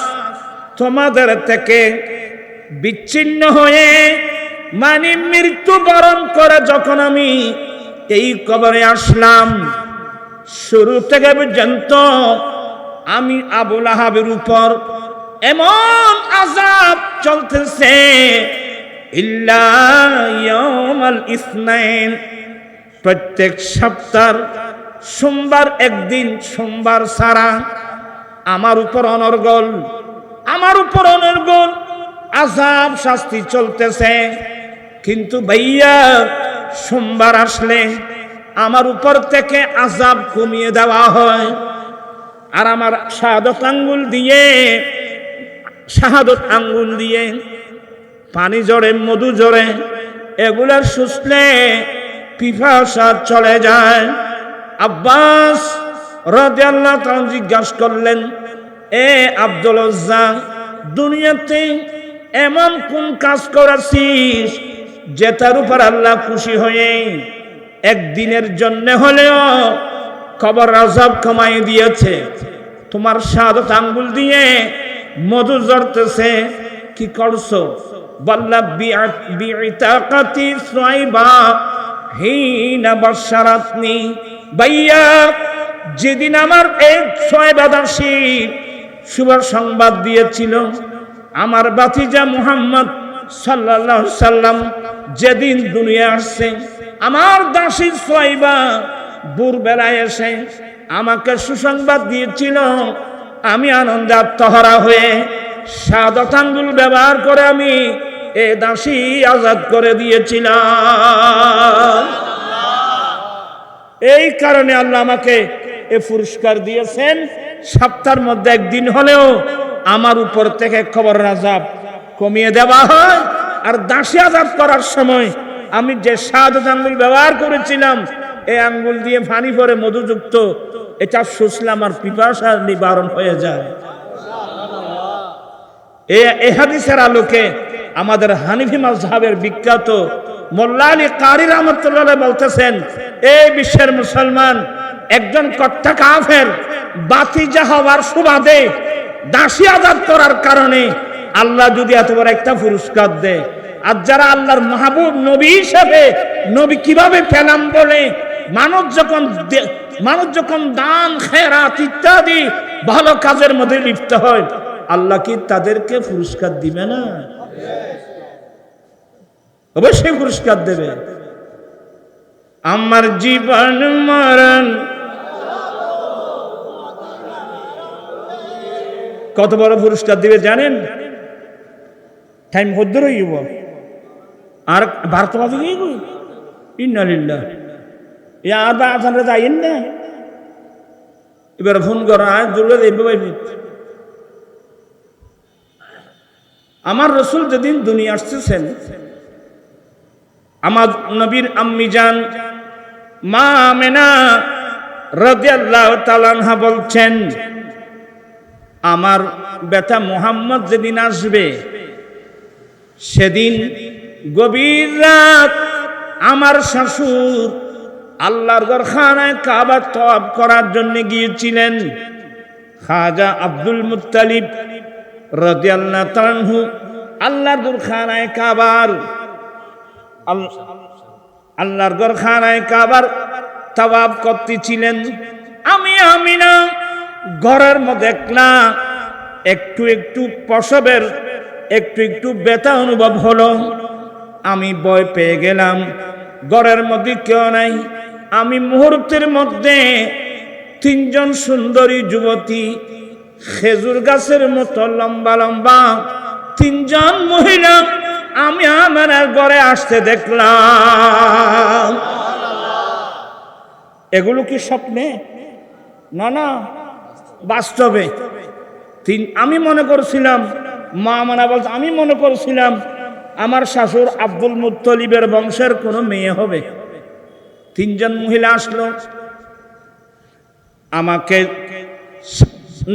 তোমাদের থেকে বিচ্ছিন্ন হয়ে মানে মৃত্যুবরণ করে যখন আমি এই কবরে আসলাম, শুরু থেকে পর্যন্ত আমি আবু লাহাবের উপর এমন আযাব চলতেছে, ইল্লা ইয়াউমাল ইসনাইন, প্রত্যেক সপ্তাহ সোমবার একদিন, সোমবার ছাড়া আমার উপর অনর্গল আযাব শাস্তি চলতেছে। কিন্তু ভাইয়া, সোমবার আসলে আমার উপর থেকে আযাব কমিয়ে দেওয়া হয়, আর আমার শাহাদত আঙ্গুল দিয়ে পানি জড়ে, মধু জড়ে, এগুলার শুষলে পিপাসা চলে যায়। আব্বাস রাদিয়াল্লাহু তাআলা জিজ্ঞাসা করলেন, এ আব্দুল উজ্জা, দুনিয়াতে এমন কোন কাজ করেছিস যেটার উপর আল্লাহ খুশি হয়ে একদিনের জন্য হলেও কবর আযাব কমাই দিয়েছে? তোমার শাহাদত আঙ্গুল দিয়ে মধু জড়তেছে, কি করছো? বললা, বিইতাকাতি সুয়াইবা হিনা বাশারাতনি। ভাইয়া, যেদিন আমার এই সুয়াইবা দাসী শুভ সংবাদ দিয়েছিল, আমার ভাতিজা মুহাম্মদ সাল্লাল্লাহু আলাইহি সাল্লাম যেদিন দুনিয়া আসছে, আমার দাসী সুয়াইবা ভোরবেলায় এসে আমাকে সুসংবাদ দিয়েছিল, আমি আনন্দে আত্মহারা হয়ে শাহাদত আঙ্গুল ব্যবহার করে আমি এ দাসী আজাদ করে দিয়েছিলাম। এই কারণে আল্লাহ আমাকে এ পুরস্কার দিয়েছেন, সপ্তাহের মধ্যে একদিন হলেও আমার উপর থেকে কবরের আযাব কমিয়ে দেওয়া হয়। আর দাসী আজাদ করার সময় আমি যে শাহাদত আঙ্গুল ব্যবহার করেছিলাম, এই আঙ্গুল দিয়ে পানি পরে মধুযুক্ত, এটা শুষলে আমার পিপাসা নিবারণ হয়ে যায়। এই হাদিসের আলোকে আমাদের হানিফি মাযহাবের বিখ্যাত মোল্লা আলী কারি রাহমাতুল্লাহ আলাইহি বলতেছেন, এই বিশ্বের মুসলমান একজন কট্টা কাফের বাতিজা হওয়ার সুবাদে দাসী আজাদ করার কারণে আল্লাহ যদি এত বড় একটা পুরস্কার দেয়, আর যারা আল্লাহর মাহবুব নবী হিসেবে নবী কিভাবে পেলাম বলে মানুষ যখন দান, খেরাত ইত্যাদি ভালো কাজের মধ্যে লিপ্ত হয়, আল্লাহ কি তাদেরকে পুরস্কার দিবে না? অবশ্যই পুরস্কার দেবে। আমার জীবন মরণ কত বড় পুরস্কার দিবে জানেন? টাইম ভদ্র হইব আর ভারত বাজে গিয়ে ইন্নালিল্লাহ আর আজানরা যাইন না, এবার ফোন করা জুড়ে দেখবে। আমার রাসূল যেদিন দুনিয়া আসতেছেন, আমার নবীর আম্মি জান মা আমেনা রাদিয়াল্লাহু তাআলা আনহা বলছেন, আমার বেটা মুহাম্মদ যেদিন আসবে, সেদিন গভীর রাত আমার শ্বশুর আল্লাহর ঘরখানায় কাবা তওয়াফ করার জন্য গিয়েছিলেন। খাজা আব্দুল মুত্তালিব রাদিয়াল্লাহু তাআলা আনহু আল্লাহর ঘরখানায় কাবার আল্লাহর ঘর খানায় কাবার তাওয়াফ করতেছিলেন। আমি আমিনা ঘরের মধ্যে দেখলা একটু একটু প্রসবের একটু একটু ব্যথা অনুভব হলো। আমি ভয় পেয়ে গেলাম, ঘরের মধ্যে কেউ নাই। আমি মুহূর্তের মধ্যে তিনজন সুন্দরী যুবতী, খেজুর গাছের মতো লম্বা লম্বা তিনজন মহিলা আমি আমার ঘরে আসতে দেখলাম। এগুলো কি স্বপ্নে? না না, বাস্তবে। আমি মনে করছিলাম, মা মানা বলছে, আমি মনে করছিলাম আমার শাশুর আব্দুল মুত্তলিবের বংশের কোনো মেয়ে হবে। তিনজন মহিলা আসলো, আমাকে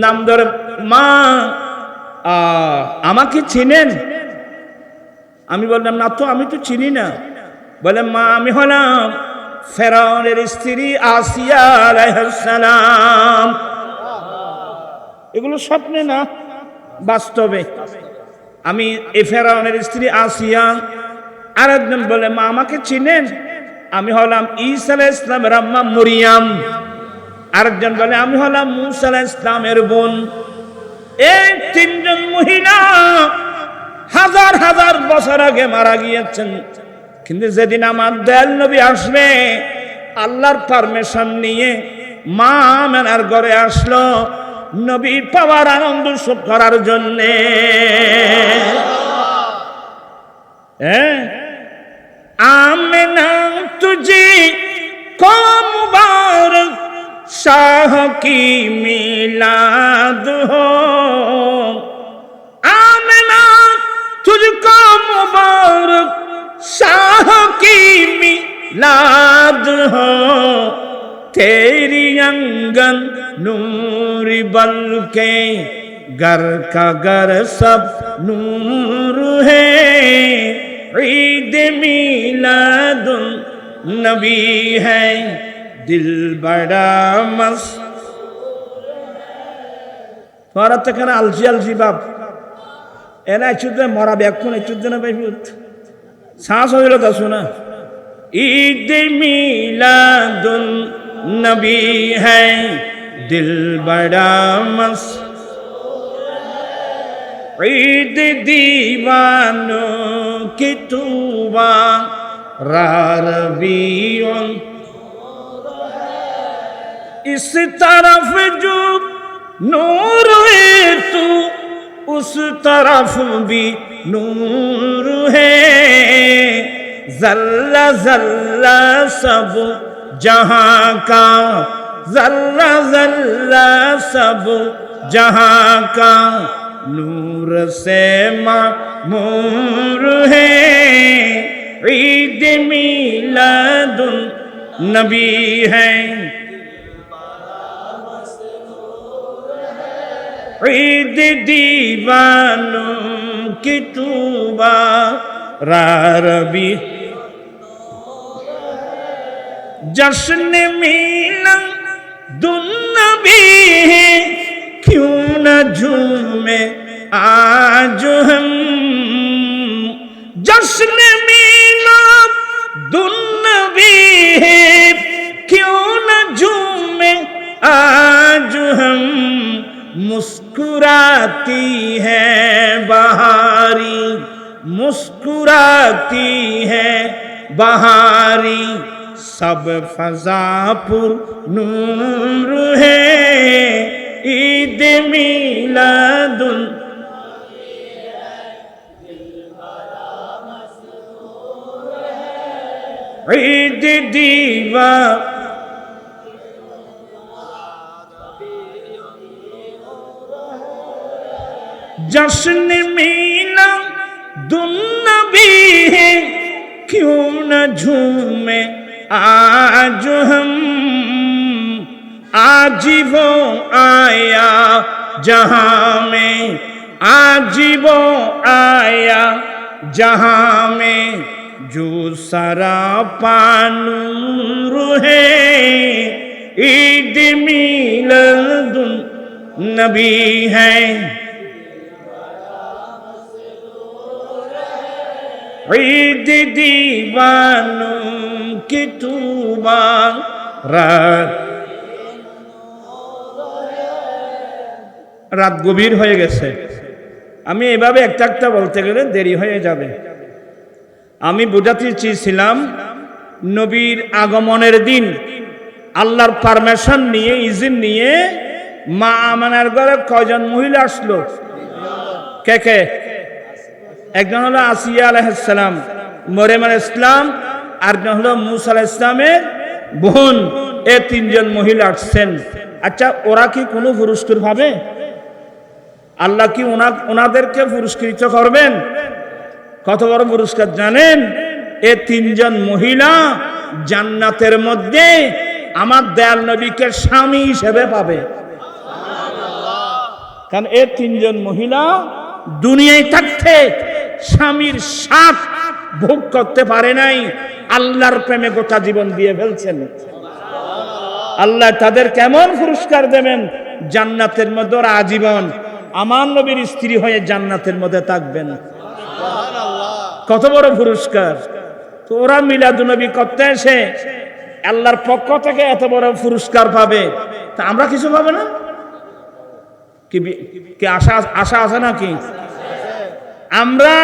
নাম ধরে, মা আমাকে চিনেন? আমি বললাম না তো, আমি তো চিনি না। বলে, মা আমি হলাম ফেরাউনের স্ত্রী আসিয়া আলাইহিস সালাম। এগুলো স্বপ্নে না, বাস্তবে। আমি এই ফেরাউনের স্ত্রী আসিয়া। আরেকজন বলে, মা আমাকে চিনেন? আমি হলাম ঈসা আলাইহিস সালামের আম্মা মরিয়াম। আরেকজন বলে, আমি হলাম মুসা আলাইহিস সালামের বোন। এই তিনজন মহিলা হাজার হাজার বছর আগে মারা গিয়েছেন, কিন্তু যেদিন আমার দয়াল নবী আসবে আল্লাহর পারমিশন নিয়ে মা আমেনার ঘরে আসলো নবী পাওয়ার আনন্দ সুখ করার জন্যে। আমেনা তুঝে को मुबारक शाह की मिलाद हो, आमना तुझको मुबारक शाह की मिलाद हो, तेरी अंगन नूर बल्कि घर का घर सब नूर है, ईद मिलादुन नबी है दिल बड़ा मस्त। তোরা তো কেন আলসি আলসি বাপ, এনা চুদ্দে মরা ব্যাকুন চুদ্দে না বেফুত শ্বাস হইল তা শোনা। ঈদ মিলাদুন নবী হ্যায় দিল বড়া মস্ত, ঈদ दीवानों की तूबा रारबियों, इस तरफ जो नूर है तू उस तरफ भी नूर है, जल्ला जल्ला सब जहां का, जल्ला जल्ला सब जहां का नूर से मामूर है, ईद मिलादुन नबी है ईद दीवानों की तूबा रारबी, जश्न मिलादुन नबी है क्यों न झूमे आज हम, जश्न मिलादुन नबी है क्यों न झूमे आज हम, मुस्कुराती है बहारी, मुस्कुराती है बहारी, सब फजा पुर नूर है, ईद मिलादुन ईद दीवा, जश्न मिलादुन नबी है क्यों न झूमे आज हम, आज वो आया जहां में, आज वो आया जहां में जो सरापा नूर है, ईद मिलादुन नबी है ঈদ দিবানুম কি তুবা রাত গভীর হয়ে গেছে। আমি এভাবে একটা একটা বলতে গেলে দেরি হয়ে যাবে। আমি বোঝাতে চেয়েছিলাম নবীর আগমনের দিন আল্লাহর পারমিশন নিয়ে, ইজিন নিয়ে মা আমানার ঘরে কয়জন মহিলা আসলো? কে কে? একজন হলো আসিয়া আলাইহিস সালাম, মরিয়ম আলাইহিস সালাম, আরেকজন হলো মুসা আলাইহিস সালামের বোন। এই তিনজন মহিলা আসছেন। আচ্ছা, ওরা কি কোনো পুরস্কার পাবে? আল্লাহ কি ওনাদেরকে পুরস্কৃত করবেন? কত বড় পুরস্কার জানেন? এই তিনজন মহিলা জান্নাতের মধ্যে আমার দয়াল নবীকে স্বামী হিসেবে পাবে। কারণ এই তিনজন মহিলা দুনিয়ায় থাকতে স্বামীর স্বাদ ভোগ করতে পারে নাই, আল্লাহর প্রেমে গোটা জীবন দিয়ে ফেলছেন। আল্লাহ তাদের কেমন পুরস্কার দেবেন? জান্নাতের মধ্যে ওরা আজীবন আমার নবীর স্ত্রী হয়ে জান্নাতের মধ্যে থাকবেন। কত বড় পুরস্কার! তো ওরা মিলাদুন্নবী করতে এসে আল্লাহর পক্ষ থেকে এত বড় পুরস্কার পাবে, তা আমরা কিছু পাবে না? কি আশা আছে নাকি? আমরা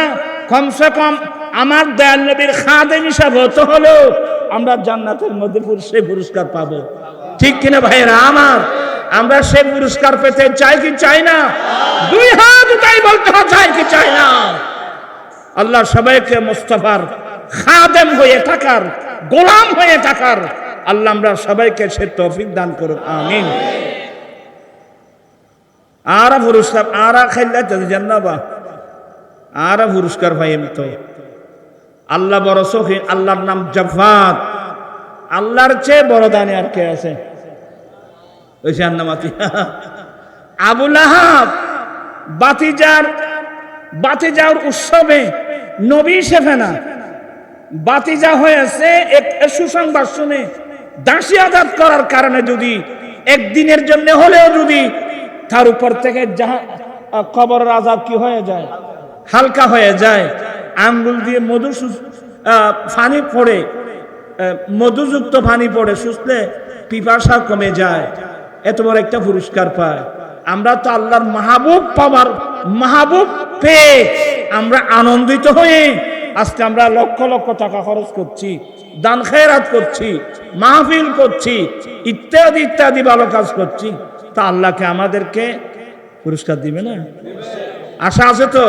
কমসে কম আমার দয়াল নবীর খাদেম হিসাবে হতে হলো আমরা জান্নাতের মধ্যে সেই পুরস্কার পাবো। ঠিক কিনা ভাইরা আমার? আমরা সেই পুরস্কার পেতে চাই কি চাই না? দুই হাত উঠাই বলতে হয়, চাই কি চাই না? আল্লাহ সবাইকে মুস্তাফার খাদেম হয়ে থাকার, গোলাম হয়ে থাকার আল্লাহ আমরা সবাইকে সে তৌফিক দান করুন, আমিন। আর পুরস্কার আর খাইলে জান্নাবা আর পুরস্কার পাইম তো আল্লাহ বড় সখী। আল্লাহর নাম জাফাত। আল্লাহর চেয়ে বড় দানে আর কে আছে? ওই জান্নাতি আবু লাহাব বাতিজার উৎসবে নবী শেফে না, বাতিজা হয়েছে এক সুসংবাদ শুনে দাসী আজাদ করার কারণে যদি একদিনের জন্য হলেও যদি তার উপর থেকে কবরের আযাব কি হয়ে যায়? হালকা হয়ে যায়। আঙ্গুল দিয়ে পানি পড়ে, মধুযুক্ত পানি পড়ে সুস্থে পিপাসা কমে যায়। এত বড় একটা পুরস্কার পায়। আমরা তো আল্লাহর মাহবুব পেয়ে আমরা আনন্দিত হয়ে আজকে আমরা লক্ষ লক্ষ টাকা খরচ করছি, দান খেরাত করছি, মাহফিল করছি, ইত্যাদি ইত্যাদি ভালো কাজ করছি। তা আল্লাহকে আমাদেরকে পুরস্কার দিবে না? আশা আছে তো?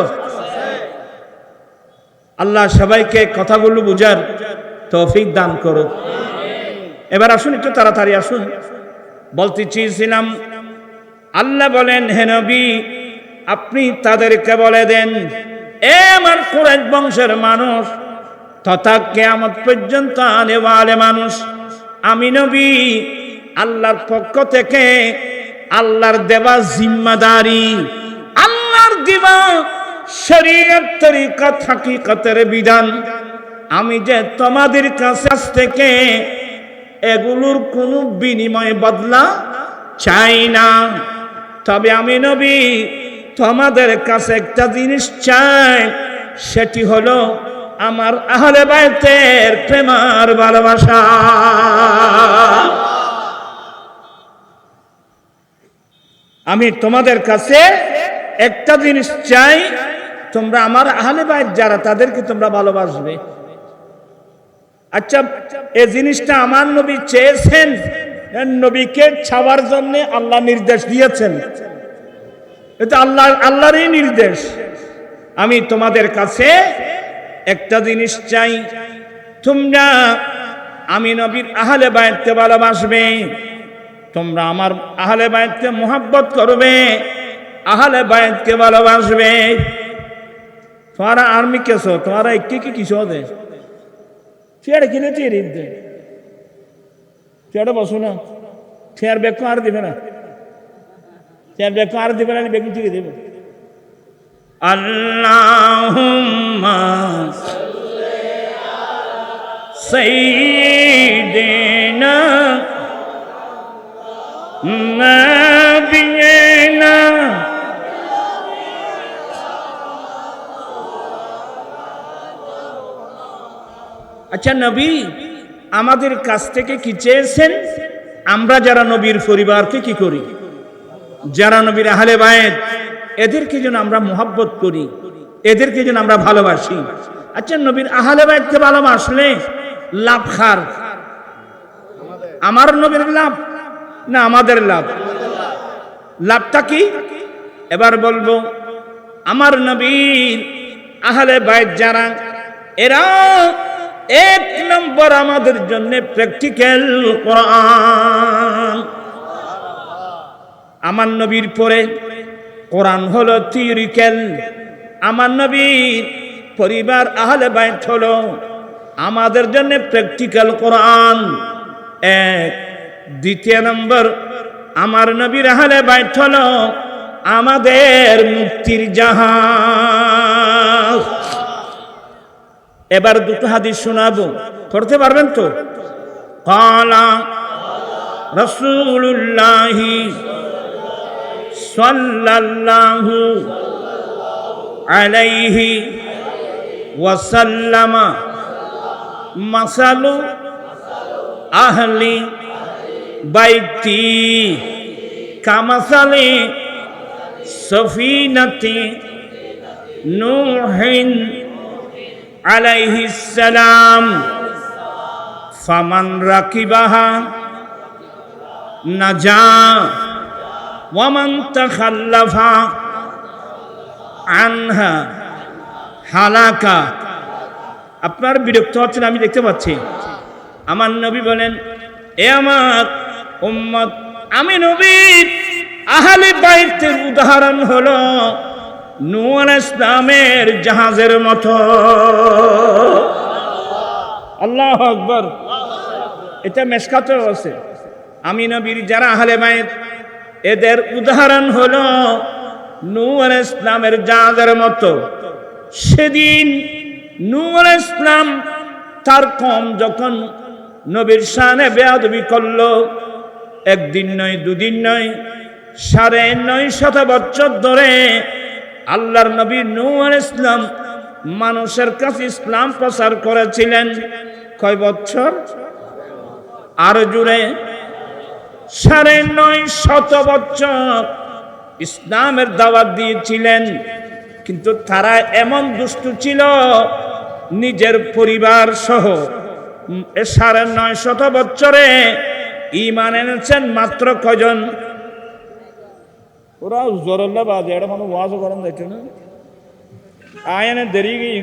আল্লাহ সবাইকে কথাগুলো বুঝার তৌফিক দান করুক। এবার আসুন, একটু তাড়াতাড়ি আসুন। বলতে চেয়েছিলাম, আল্লাহ বলেন, হে নবী আপনি তাদেরকে বলে দেন, এ আমার কুরাইশ বংশের মানুষ তথা কিয়ামত পর্যন্ত আনেওয়ালে মানুষ, আমি নবী আল্লাহর পক্ষ থেকে আল্লাহর দেওয়া জিম্মাদারি, আল্লাহর দেওয়া শরীয়ত তরিকত হাকিকতের বিধান, আমি যে তোমাদের কাছ থেকে এগুলোর কোনো বিনিময় বদলা চাই না। তবে আমি নবী তোমাদের কাছে একটা জিনিস চাই, সেটি হলো আমার আহলে বাইতের প্রেম আর ভালোবাসা। আমি তোমাদের কাছে একটা জিনিস চাই, তোমরা আমার আহলে বাইত যারা তাদেরকে তোমরা ভালোবাসবে। আচ্ছা, এই জিনিসটা আমার নবী চেয়েছেন, নবীকে ছাওয়ার জন্য আল্লাহ নির্দেশ দিয়েছেন। এটা আল্লাহরই নির্দেশ। আমি তোমাদের কাছে একটা জিনিস চাই, তোমরা আমি নবীর আহলে বাইতকে ভালোবাসবে, তোমরা আমার আহলে বাইতকে মুহাব্বত করবে, আহলে বাইতকে ভালোবাসবে। তোমারা আর্মি কেছো, তোমারা একটি কি কিছু দে চেয়ারে কিনে চেয়ে দে, চেয়ারে বসো না, চেয়ার ব্যাগ আর দিবে না, চেয়ার ব্যাগ আর দিবে না, বেগুন থেকে দেবে। আল্লাহুম্মা সাইয়্যিদিনা নাবিয়িনা আচ্ছা নবী আমাদের কাছ থেকে কি চেয়েছেন? আমরা যারা নবীর পরিবারকে কি করি, যারা নবীর আহলে বায়েত, এদেরকে যেন আমরা মোহাব্বত করি, এদেরকে যেন আমরা ভালোবাসি। আচ্ছা নবীর আহলে বায়েতকে ভালোবাসলে লাভ কার? আমার নবীর লাভ না আমাদের লাভ? লাভটা কি? এবার বলবো, আমার নবীর আহলে বায়েত যারা, এরা এক নম্বর আমাদের জন্য প্র্যাকটিক্যাল কোরআন। আমার নবীর পরে কোরআন হলো থিওরিক্যাল। আমার নবীর পরিবার আহলে বায়েত হলো আমাদের জন্য প্র্যাকটিক্যাল কোরআন এক। দ্বিতীয় নম্বর, আমার নবীর আহলে বায়েত হলো আমাদের মুক্তির জাহাজ। এবার দুটো হাদিস শোনাবো, পড়তে পারবেন তো? ক্বালা রাসূলুল্লাহি সাল্লাল্লাহু আলাইহি ওয়াসাল্লাম মাসালু আহলি বাইতি কামাসালি সফিনাতি নূহিন আলাইহিস সালাম ফামান রাকিবাহা নাজা ওয়ামান তাখাল্লাফা আনহা হালাকা। আপনার বিরক্ত হচ্ছেন আমি দেখতে পাচ্ছি। আমার নবী বলেন, এ আমার উম্মত, আমি নবীর আহলে বাইতের উদাহরণ হলো নূহ আলাইহিস সালামের জাহাজের মতো। আল্লাহু আকবার। এটা মেশকাতেও আছে। আমি নবীর যারা আহলে বাইত, এদের উদাহরণ হলো নূহ আলাইহিস সালামের জাহাজের মতো। সেদিন নূহ আলাইহিস সালাম তার কওম যখন নবীর শানে বেয়াদবি করলো, একদিন নয় দুদিন নয় ৯৫০ বছর ধরে আল্লাহর নবী নূহ আলাইহিস সালাম মানুষের কাছে ইসলাম প্রচার করেছিলেন। কয় বছর? আর জুড়ে ৯৫০ বছর ইসলামের দাওয়াত দিয়েছিলেন। কিন্তু তারা এমন দুষ্টু ছিল, নিজের পরিবার সহ ৯৫০ বছরে ঈমান এনেছেন মাত্র কয়জন? ওরা জোরল্লা বাজে, এটা মানে ওয়াজও করেন যাইতো না। আয়নে দেরি গিয়ে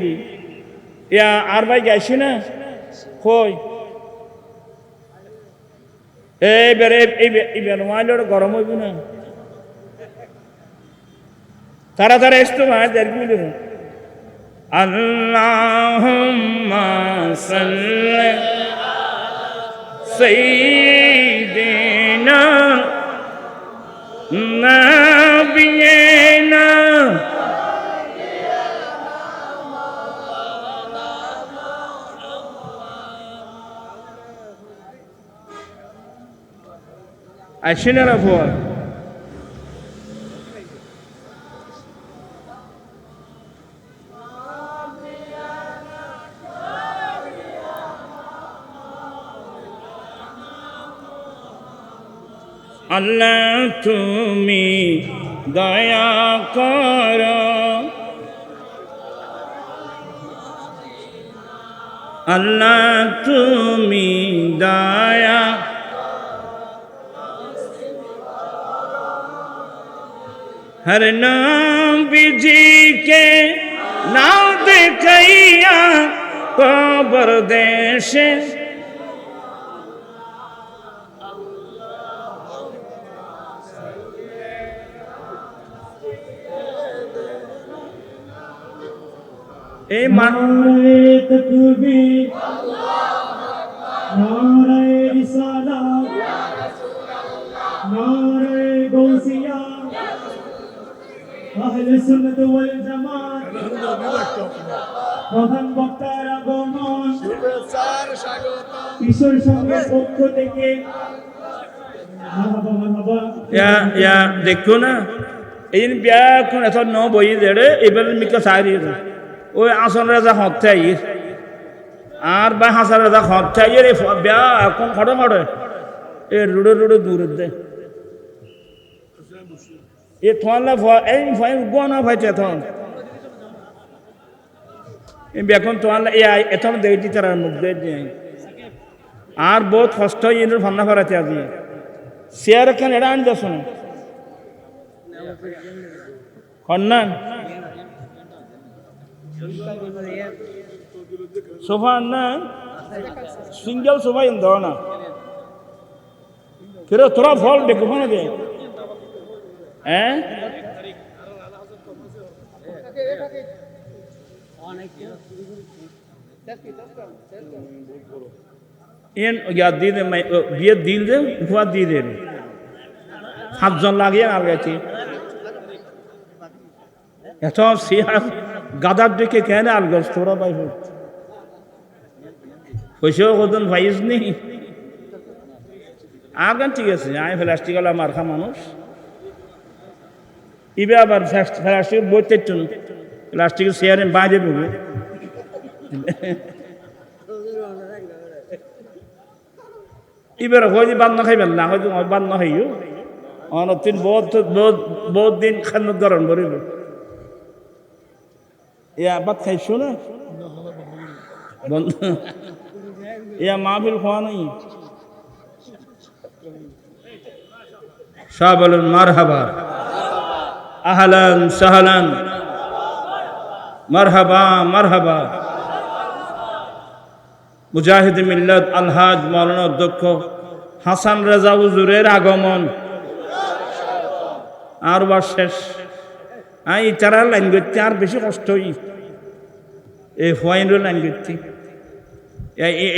ইয়া আর ভাই গাইছি না কই এইবারে এইবার ওয়াইলের গরম হইব না, তাড়াতাড়ি আসতো ভাই দেরি গিয়ে। আল্লাহুম্মা সাল্লি সাইয়্যিদিনা নাবিয়িনা আশিনারা ফোর। আল্লাহ তুমি দয়া করো, আল্লাহ তুমি দয়া, हर नबी जी के नाम देखैया कबर देश ए नारे तकबीर नारे रिसालत नारे गौसिया আহলে সুন্নাত ওয়াল জামাত প্রধান বক্তার আগমন, শুভেচ্ছার স্বাগত কিশোর সংঘের পক্ষ থেকে মারহাবা মারহাবা। ইয়া দেখো না এই বিয়া কোন এত ন বই দেড়ে এবার মিকা সারি ওই আসন রাজা হতে আই আর বা হাসারে দা খরচাই রে ব্যাহ এখন খড়ে খড়ে এ রুড়ে রুড়ে দূরে দে এ থানলে এই গোনা ভাইছে এখন এখন থানলে এখন দেখছি তারা মুখ দিয়ে আর বহুত কষ্ট ইনের ফান্না ফেরাতে আজি চেয়ার এখানে এটা আনতে শোনো কন্যান সোফা না সিঙ্গেল সোফা ইন দাও না কেরে তোরা ফল দেখো না দে হ্যাঁ ইন ইয়া দিন বিয়ে দিল দে উপহার দিয়ে দে 7 জন লাগিয়ে আর গেছি এত সিহার গাদার দিকে কেন আল গছ তোরা ভাই পয়সাও কতন ভাইস নি আগান ঠিক আছে আয় প্লাস্টিক আলা মারখা মানুষ ইবে আবার প্লাস্টিক বইতে চুন প্লাস্টিক চেয়ারে বাইরে ঢুকবে এবার হয়তো বান্ন খাইবেন না হয়তো বান্ন খাইও অনতিন বহুত দিন খান্ন ধরন করিল ইয়া ভাত খাইছো না ইয়া মাহফিল খাওয়া নাই সব বলুন মারহাবা আহলান সাহলান মারহাবা মারহাবা মুজাহিদ মিল্লাত আলহাজ মাওলানা অধ্যক্ষ হাসান রাজা হুজুরের আগমন আর বার শেষ এই তারা লাইন করতে আর বেশি কষ্ট হই এই হোয়াইনের লাইন করতে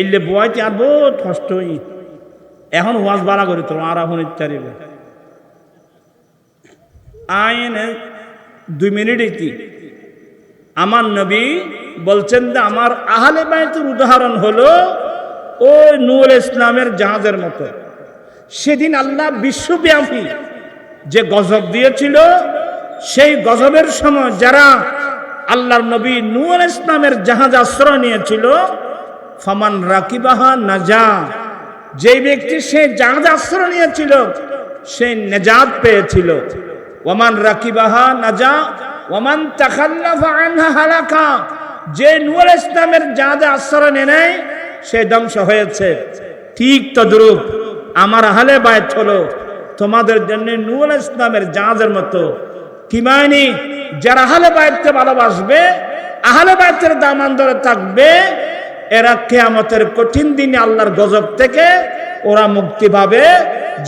এলে বয়তে আর বহুত কষ্ট হই এখন ওয়াজ বাড়া করি তো আর এখন ইত্যাদি আইন 2 মিনিট ইতি আমার নবী বলছেন যে আমার আহলে বাইতের উদাহরণ হলো ওই নূর ইসলামের জাহাজের মতো সেদিন আল্লাহ বিশ্বব্যাপী যে গজব দিয়েছিল সেই গজবের সময় যারা আল্লাহর নবী নূর ইসলামের জাহাজ আশ্রয় নিয়েছিল ফামান রাকিবাহা নাজা যেই ব্যক্তি সেই জাহাজ আশ্রয় নিয়েছিল সে নেজাত পেয়েছিল ওমান রাকিবাহা নাজা ওমান তাখাল্লাফা আনহা হালাকা যে নূর ইসলামের জাহাজে আশ্রয় নেয় সে ধ্বংস হয়েছে ঠিক তদ্রূপ আমার আহলে বাইত হলো তোমাদের জন্য নূর ইসলামের জাহাজের মতো কি মানে যারা আহলে বাইতকে ভালোবাসবে আহলে বাইতের দামান ধরে থাকবে এরা কিয়ামতের কঠিন দিনে আল্লাহর গজব থেকে ওরা মুক্তি পাবে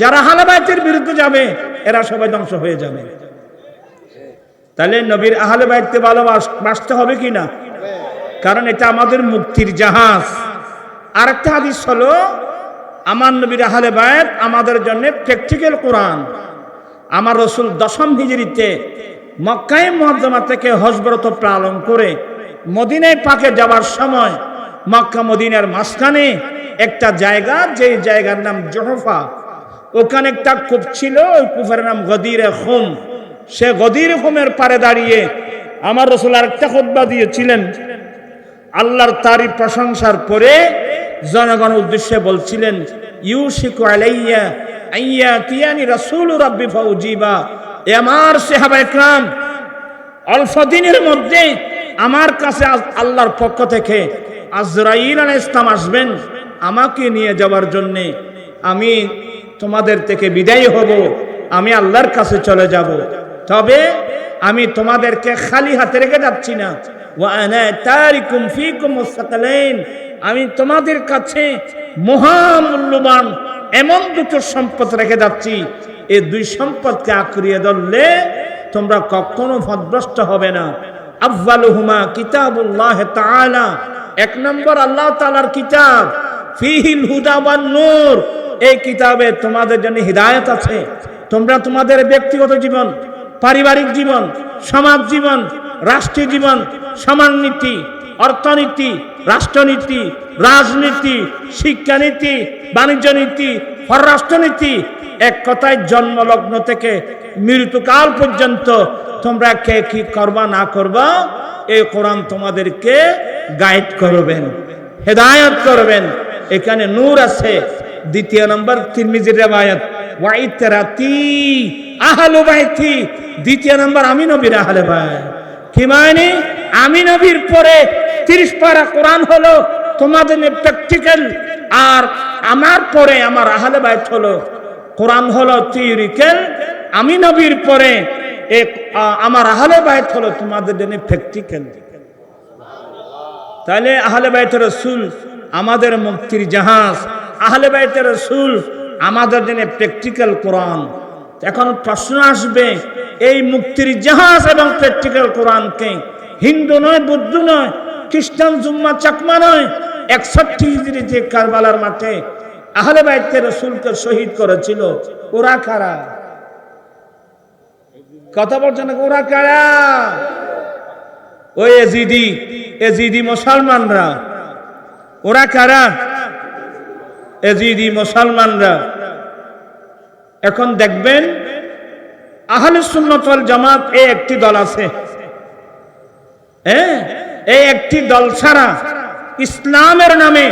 যারা আহলে বাইতের বিরুদ্ধে যাবে এরা সবাই ধ্বংস হয়ে যাবে তাহলে নবীর আহলে বাইতকে ভালোবাসতে হবে কিনা কারণ এটা আমাদের মুক্তির জাহাজ আরেকটা হাদিস হলো আমার নবীর আহলে বাইত আমাদের জন্য প্র্যাকটিক্যাল কোরআন আমার রাসূল 10ম হিজরিতে মক্কায়ে মুআজ্জামা থেকে হজ ব্রত পালন করে মদিনায় পাকে যাওয়ার সময় মক্কা মদিনার মাঝখানে একটা জায়গা যে জায়গার নাম জুহফা ওখানে একটা কূপ ছিল ওই কূপের নাম গদিরে খুম সে গদিরে খুমের পারে দাঁড়িয়ে আমার রাসূল আরেকটা খুতবা দিয়েছিলেন আল্লাহর তারিফ প্রশংসার পরে জনগণের উদ্দেশ্যে বলছিলেন ইউশিকু আলাইয়া আইয়াতিয়ানি রাসূল রাব্বি ফাউজিবা এ আমার সাহাবায়ে کرام অল্প দিনের মধ্যে আমার কাছে আল্লাহর পক্ষ থেকে আজরাইল আলাইহিস সালাম আসবেন আমাকে নিয়ে যাওয়ার জন্য আমি তোমাদের থেকে বিদায় হব আমি আল্লাহর কাছে চলে যাব তবে আমি তোমাদেরকে খালি হাতে রেখে যাচ্ছি না ওয়া আনা তারিকুম ফীকুম মুসতাকালাইন আমি তোমাদের কাছে মহামূল্যবান এমন দুটো সম্পদ রেখে যাচ্ছি এই দুই সম্পদকে আঁকড়িয়ে ধরলে তোমরা কখনো পথভ্রষ্ট হবে না আউয়ালুহুমা কিতাবুল্লাহ তাআলা এক নম্বর আল্লাহ তাআলার কিতাব ফীহিল হুদা ওয়ান নূর এই কিতাবে তোমাদের জন্য হিদায়াত আছে তোমরা তোমাদের ব্যক্তিগত জীবন পারিবারিক জীবন সমাজ জীবন রাষ্ট্রীয় জীবন সমাজনীতি অর্থনীতি রাষ্ট্রনীতি রাজনীতি শিক্ষানীতি বাণিজ্য নীতি পররাষ্ট্রনীতি এক কথায় জন্মলগ্ন থেকে মৃত্যুকাল পর্যন্ত তোমরা কে কি করবা না করবা এই কোরআন তোমাদেরকে গাইড করবেন হেদায়েত করবেন। এখানে নূর আছে। দ্বিতীয় নম্বর তিরমিজির riwayat ওয়া ইতরাতি আহলু বাইতি, দ্বিতীয় নম্বর আমি নবীর আহলে বাইত। কি মানে? আমি নবীর পরে 30 পারা কোরআন হলো তোমাদের প্র্যাকটিক্যাল, আর আমার পরে আমার আহলে বাইত হলো কোরআন হলো থিওরিক্যাল। আমি নবীর পরে আমার আহলে বাইত হলো তোমাদের জন্য প্র্যাকটিক্যাল। তাহলে আহলে বাইতের রাসূল আমাদের মুক্তির জাহাজ, আহলে বাইতের রাসূল আমাদের জন্য প্র্যাকটিক্যাল কোরআন। এখন প্রশ্ন আসবে, এই মুক্তির জাহাজ এবং প্র্যাকটিক্যাল কোরআনকে হিন্দু নয়, বৌদ্ধ নয়, খ্রিস্টান, জুম্মা, চাকমা নয়, 61 হিজরিতে কারবালার মাঠে আহলে বাইতের রাসূলকে শহীদ করেছিল, ওরা কারা? কথা বলছেন না? ওরা কারা? ওই এজিদি মুসলমানরা। ওরা কারা? এজিদি মুসলমানরা। এখন দেখবেন আহলে সুন্নাত ওয়াল জামাত এই একটি দল আছে, এই একটি দল ছাড়া ইসলামের নামে